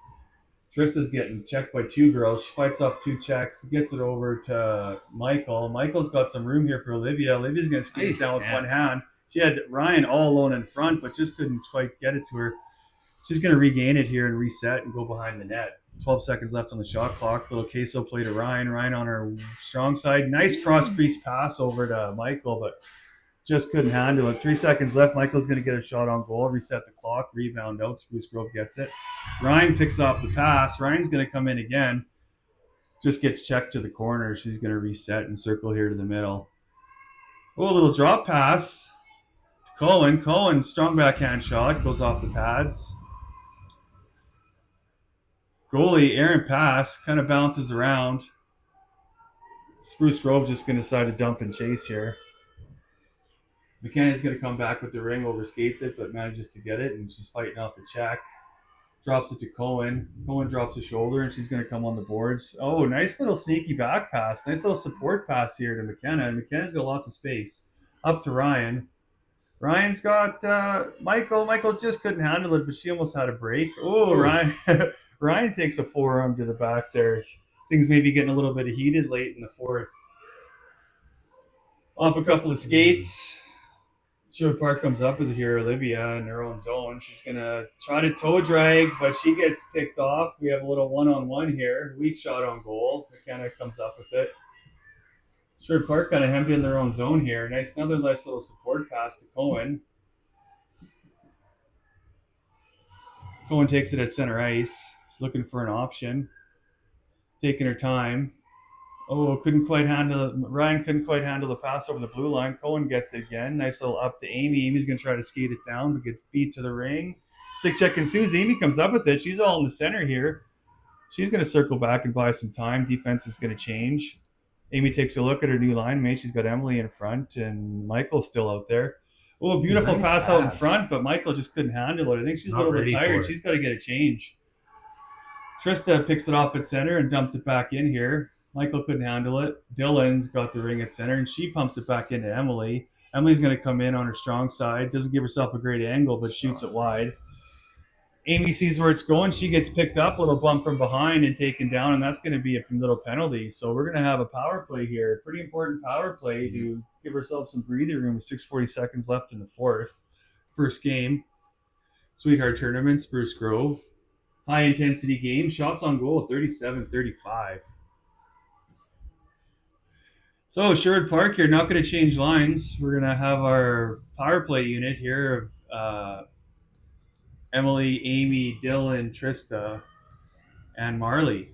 Trista's getting checked by 2 girls. She fights off 2 checks, gets it over to Michael. Michael's got some room here for Olivia. Olivia's going to skate it down with one hand. She had Ryan all alone in front, but just couldn't quite get it to her. She's going to regain it here and reset and go behind the net. 12 seconds left on the shot clock. Little queso play to Ryan. Ryan on her strong side. Nice cross crease pass over to Michael, but just couldn't handle it. 3 seconds left. Michael's going to get a shot on goal, reset the clock, rebound out. Spruce Grove gets it. Ryan picks off the pass. Ryan's going to come in again. Just gets checked to the corner. She's going to reset and circle here to the middle. Oh, a little drop pass. Cohen, strong backhand shot. Goes off the pads. Goalie, Aaron pass. Kind of bounces around. Spruce Grove just going to decide to dump and chase here. McKenna's going to come back with the ring, overskates it, but manages to get it, and she's fighting off a check. Drops it to Cohen. Cohen drops a shoulder, and she's going to come on the boards. Oh, nice little sneaky back pass. Nice little support pass here to McKenna, and McKenna's got lots of space. Up to Ryan. Ryan's got Michael. Michael just couldn't handle it, but she almost had a break. Oh, Ryan. Ryan takes a forearm to the back there. Things may be getting a little bit heated late in the fourth. Off a couple of skates. Sherwood Park comes up with it here, Olivia in her own zone. She's going to try to toe drag, but she gets picked off. We have a little one-on-one here. Weak shot on goal. McKenna comes up with it. Sherwood Park kind of hemmed in their own zone here. Another nice little support pass to Cohen. Cohen takes it at center ice. She's looking for an option. Taking her time. Oh, Ryan couldn't quite handle the pass over the blue line. Cohen gets it again. Nice little up to Amy. Amy's going to try to skate it down, but gets beat to the ring. Stick check ensues. Amy comes up with it. She's all in the center here. She's going to circle back and buy some time. Defense is going to change. Amy takes a look at her new line mate. She's got Emily in front, and Michael's still out there. Oh, beautiful nice pass out in front, but Michael just couldn't handle it. I think she's a little bit tired. She's got to get a change. Trista picks it off at center and dumps it back in here. Michael couldn't handle it. Dylan's got the ring at center, and she pumps it back into Emily. Emily's going to come in on her strong side. Doesn't give herself a great angle, but shoots it wide. Amy sees where it's going. She gets picked up, a little bump from behind and taken down, and that's going to be a little penalty. So we're going to have a power play here. Pretty important power play to give ourselves some breathing room with 6:40 seconds left in the fourth. First game. Sweetheart Tournament, Spruce Grove. High-intensity game. Shots on goal, 37-35. So Sherwood Park here, not going to change lines. We're going to have our power play unit here of Emily, Amy, Dylan, Trista, and Marley.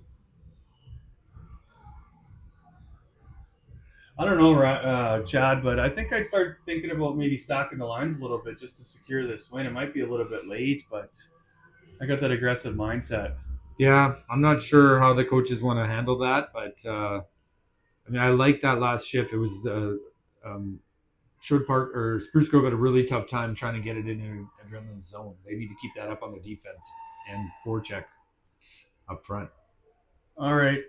I don't know, Chad, but I think I'd start thinking about maybe stacking the lines a little bit just to secure this win. It might be a little bit late, but I got that aggressive mindset. Yeah, I'm not sure how the coaches want to handle that, but I mean, I like that last shift. It was Sherwood Park or Spruce Grove had a really tough time trying to get it into adrenaline zone. They need to keep that up on the defense and forecheck up front. All right.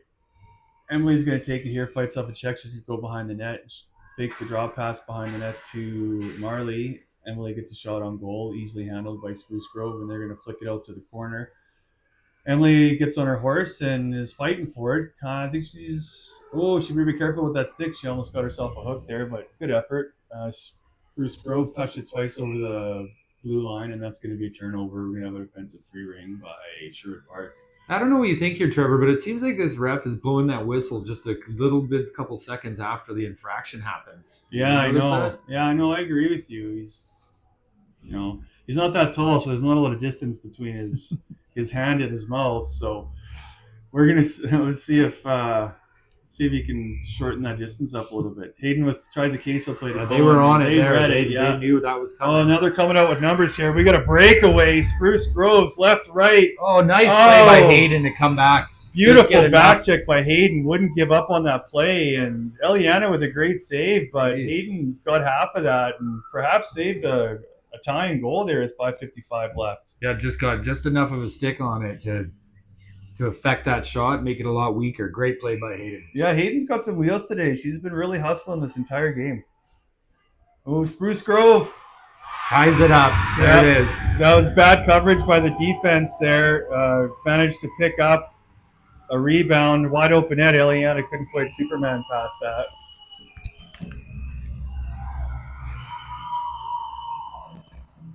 Emily's going to take it here, fights off a check. She's going to go behind the net, fakes the drop pass behind the net to Marley. Emily gets a shot on goal, easily handled by Spruce Grove, and they're going to flick it out to the corner. Emily gets on her horse and is fighting for it. I think she better be careful with that stick. She almost got herself a hook there, but good effort. Spruce Grove touched it twice over the blue line, and that's going to be a turnover. We're going to have an offensive free ring by Sherwood Park. I don't know what you think here, Trevor, but it seems like this ref is blowing that whistle just a couple seconds after the infraction happens. Yeah, I know. That? Yeah, I know. I agree with you. He's not that tall, so there's not a lot of distance between his hand and his mouth. So we're gonna let's see if he can shorten that distance up a little bit. Hayden tried the queso play. They were on it. They knew that was coming. Oh, now they're coming out with numbers here. We got a breakaway. Spruce Groves left, right. Oh, nice play by Hayden to come back. Just get Beautiful back enough. check by Hayden. Wouldn't give up on that play. And Eliana with a great save, but Jeez. Hayden got half of that and perhaps saved a tying goal there with 5:55 left. Yeah, just got just enough of a stick on it to affect that shot, make it a lot weaker. Great play by Hayden. Yeah, Hayden's got some wheels today. She's been really hustling this entire game. Oh, Spruce Grove. Ties it up. There Yeah, it is. that was bad coverage by the defense there. Managed to pick up a rebound, wide open net. Eliana couldn't quite Superman past that.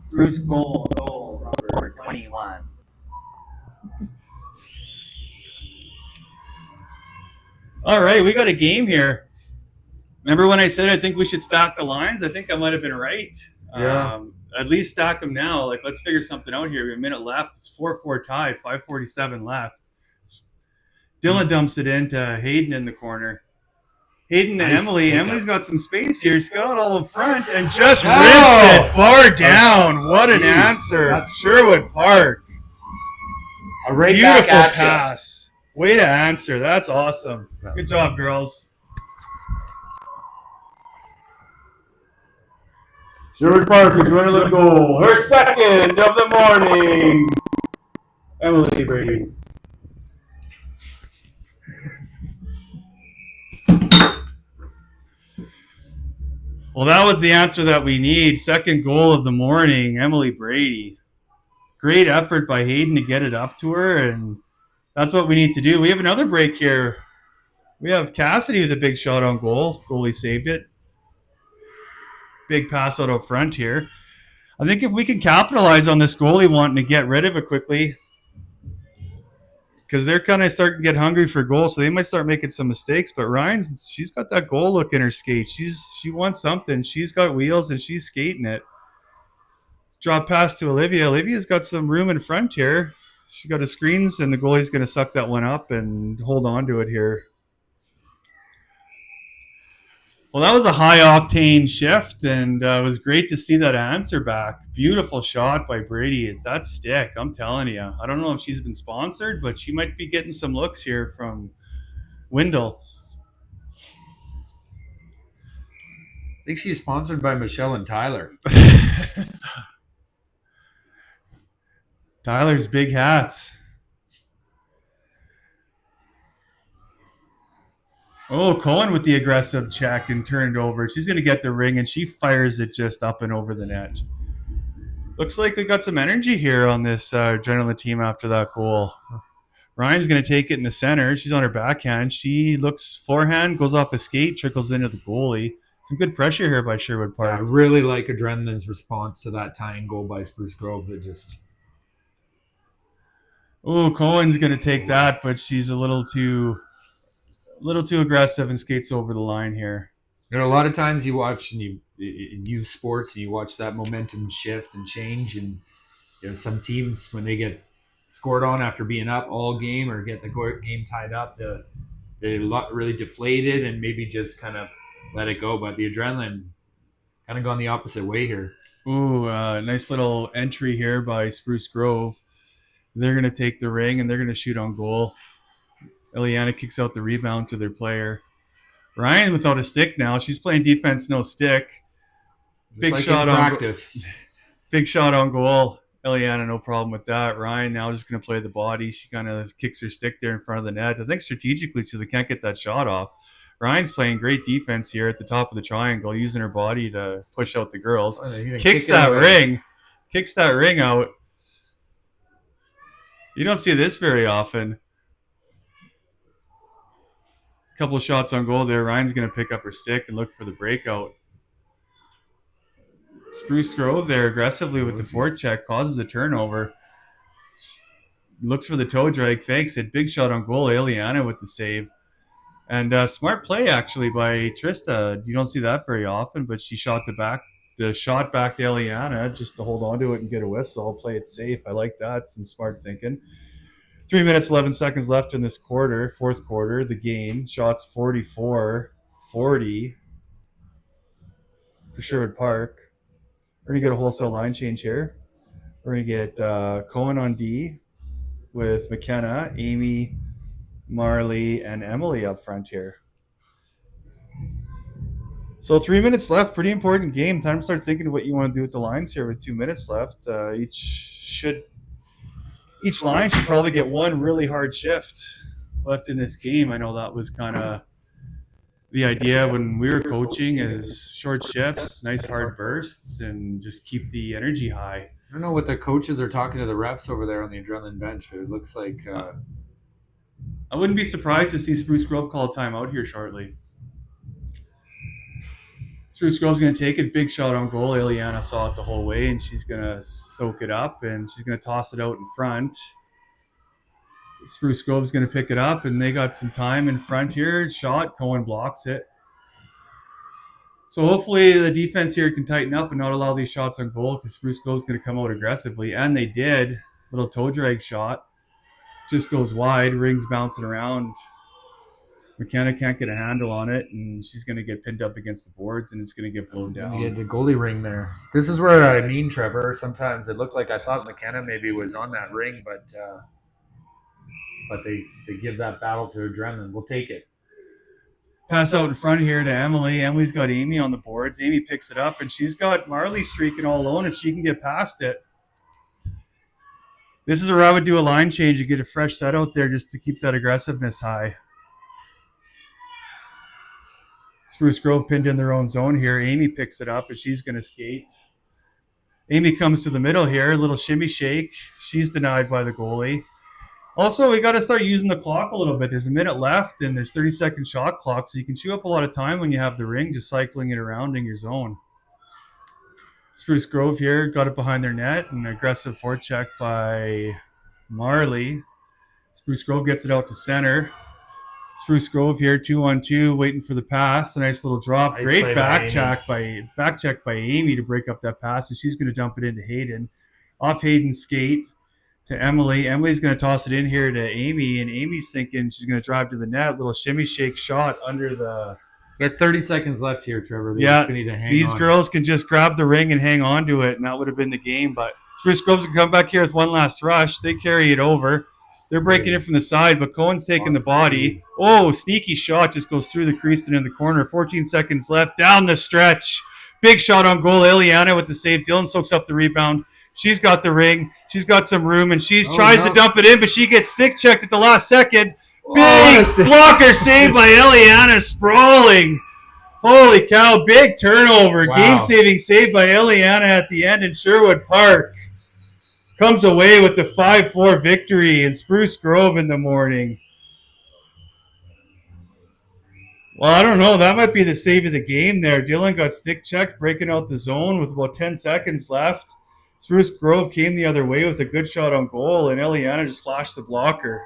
Spruce goal, Robert 21. All right, we got a game here. Remember when I said I think we should stack the lines? I think I might have been right. Yeah. At least stack them now. Like, let's figure something out here. We have a minute left. It's 4-4 tied, 5:47 left. Dylan dumps it into Hayden in the corner. Hayden to Nice Emily. pickup. Emily's got some space here. She's got it all in front and just Oh! rips it bar down. What an Jeez. answer. That's- Sherwood Park. A right Beautiful back at you. pass. Way to answer. That's awesome. Good job, girls. Sherwood Park is running the goal. Her second of the morning. Emily Brady. Well, that was the answer that we need. Second goal of the morning, Emily Brady. Great effort by Hayden to get it up to her, and that's what we need to do. We have another break here. We have Cassidy with a big shot on goal. Goalie saved it. Big pass out front here. I think if we can capitalize on this goalie wanting to get rid of it quickly, because they're kind of starting to get hungry for goals, so they might start making some mistakes. But she's got that goal look in her skate. She wants something. She's got wheels and she's skating it. Drop pass to Olivia. Olivia's got some room in front here. She got his screens, and the goalie's going to suck that one up and hold on to it here. Well, that was a high octane shift, and it was great to see that answer back. Beautiful shot by Brady. It's that stick, I'm telling you. I don't know if she's been sponsored, but she might be getting some looks here from Wendell. I think she's sponsored by Michelle and Tyler. Tyler's big hats. Oh, Cohen with the aggressive check and turned over. She's going to get the ring, and she fires it just up and over the net. Looks like we got some energy here on this Adrenaline team after that goal. Ryan's going to take it in the center. She's on her backhand. She looks forehand, goes off a skate, trickles into the goalie. Some good pressure here by Sherwood Yeah, I Park. really like Adrenaline's response to that tying goal by Spruce Grove. That just Oh, Cohen's going to take that, but she's a little too aggressive and skates over the line here. a lot of times you watch and in youth sports and you watch that momentum shift and change, and some teams when they get scored on after being up all game or get the game tied up, they're really deflated and maybe just kind of let it go. But the Adrenaline kind of gone the opposite way here. Ooh, nice little entry here by Spruce Grove. They're going to take the ring and they're going to shoot on goal. Eliana kicks out the rebound to their player. Ryan without a stick now. She's playing defense, no stick. Big like shot on practice. Big shot on goal. Eliana, no problem with that. Ryan now just going to play the body. She kind of kicks her stick there in front of the net. I think strategically, so they can't get that shot off. Ryan's playing great defense here at the top of the triangle, using her body to push out the girls. Kicks that ring. Kicks that ring out. You don't see this very often. Couple of shots on goal there. Ryan's going to pick up her stick and look for the breakout. Spruce Grove there aggressively with the forecheck, causes a turnover. Looks for the toe drag, fakes it. Big shot on goal. Eliana with the save. And smart play actually by Trista. You don't see that very often, but she shot the shot back to Eliana just to hold on to it and get a whistle. Play it safe. I like that. Some smart thinking. 3 minutes, 11 seconds left in this quarter, fourth quarter, the game. Shots 44-40 for Sherwood Park. We're going to get a wholesale line change here. We're going to get Cohen on D with McKenna, Amy Marley, and Emily up front here. So 3 minutes left. Pretty important game. Time to start thinking of what you want to do with the lines here with 2 minutes left. Each line should probably get one really hard shift left in this game. I know that was kind of the idea when we were coaching is short shifts, nice hard bursts, and just keep the energy high. I don't know what the coaches are talking to the refs over there on the adrenaline bench, but it looks like I wouldn't be surprised to see Spruce Grove call a timeout here shortly. Spruce Grove's going to take it. Big shot on goal. Ileana saw it the whole way, and she's going to soak it up, and she's going to toss it out in front. Spruce Grove's going to pick it up, and they got some time in front here. Shot. Cohen blocks it. So hopefully the defense here can tighten up and not allow these shots on goal because Spruce Grove's going to come out aggressively, and they did. Little toe drag shot. Just goes wide. Rings bouncing around. McKenna can't get a handle on it, and she's going to get pinned up against the boards, and it's going to get blown down. You get the goalie ring there. This is where I mean, Trevor. Sometimes it looked like I thought McKenna maybe was on that ring, but they give that battle to adrenaline. We'll take it. Pass out in front here to Emily. Emily's got Amy on the boards. Amy picks it up, and she's got Marley streaking all alone if she can get past it. This is where I would do a line change and get a fresh set out there just to keep that aggressiveness high. Spruce Grove pinned in their own zone here. Amy picks it up, and she's going to skate. Amy comes to the middle here. A little shimmy shake. She's denied by the goalie. Also, we got to start using the clock a little bit. There's a minute left, and there's 30-second shot clock, so you can chew up a lot of time when you have the ring, just cycling it around in your zone. Spruce Grove here got it behind their net. An aggressive forecheck by Marley. Spruce Grove gets it out to center. Spruce Grove here, 2-on-2, waiting for the pass. A nice little drop. Nice Great play back check by Amy to break up that pass, and she's going to dump it into Hayden. Off Hayden's skate to Emily. Emily's going to toss it in here to Amy, and Amy's thinking she's going to drive to the net. Little shimmy shake shot under the... We got 30 seconds left here, Trevor. These girls can just grab the ring and hang on to it, and that would have been the game. But Spruce Grove's going to come back here with one last rush. They carry it over. They're breaking it from the side, but Cohen's taking the body. Oh, sneaky shot just goes through the crease and in the corner. 14 seconds left. Down the stretch. Big shot on goal. Ileana with the save. Dylan soaks up the rebound. She's got the ring. She's got some room, and she tries to dump it in, but she gets stick checked at the last second. Big blocker save by Ileana, sprawling. Holy cow, big turnover. Wow. Game-saving save by Ileana at the end in Sherwood Park. Comes away with the 5-4 victory in Spruce Grove in the morning. Well, I don't know. That might be the save of the game there. Dylan got stick checked, breaking out the zone with about 10 seconds left. Spruce Grove came the other way with a good shot on goal, and Ileana just flashed the blocker.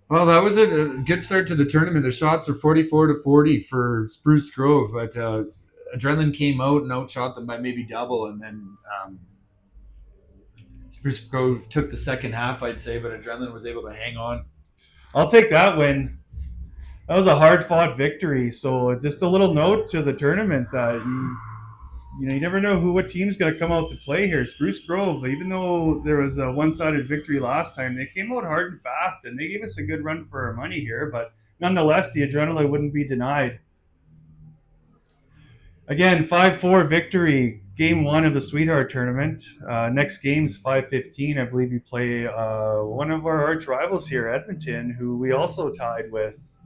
Well, that was a good start to the tournament. The shots are 44-40 for Spruce Grove, but adrenaline came out and outshot them by maybe double, and then Spruce Grove took the second half, I'd say, but adrenaline was able to hang on. I'll take that win. That was a hard-fought victory. So just a little note to the tournament that you never know what team's going to come out to play here. Spruce Grove, even though there was a one-sided victory last time, they came out hard and fast, and they gave us a good run for our money here. But nonetheless, the adrenaline wouldn't be denied. Again, 5-4 victory, game one of the Sweetheart Tournament. Next game's 5:15. I believe you play one of our arch rivals here, Edmonton, who we also tied with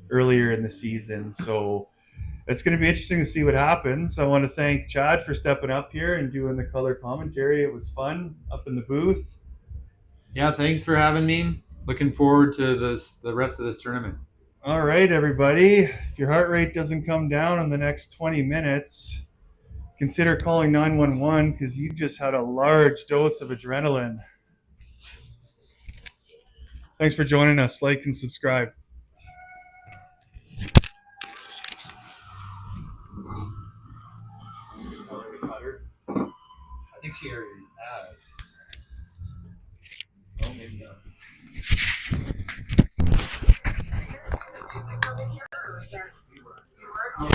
earlier in the season. So it's going to be interesting to see what happens. I want to thank Chad for stepping up here and doing the color commentary. It was fun up in the booth. Yeah, thanks for having me. Looking forward to the rest of this tournament. All right, everybody. If your heart rate doesn't come down in the next 20 minutes, consider calling 911 because you just had a large dose of adrenaline. Thanks for joining us. Like and subscribe. I think she already has. Oh, maybe not.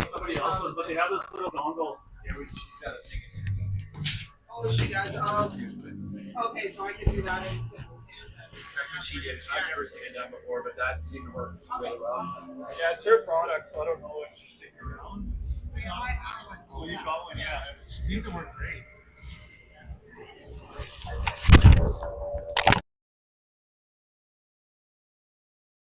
Somebody else was, but they have this little dongle. Yeah, she's got a thing in here. Oh, she does. Okay, so I can do that in simple. That's what she did. I've never seen it done before, but that seemed to work really well. Yeah, it's her product, so I don't know if she's sticking around. Well, you got one, yeah. It seemed to work great.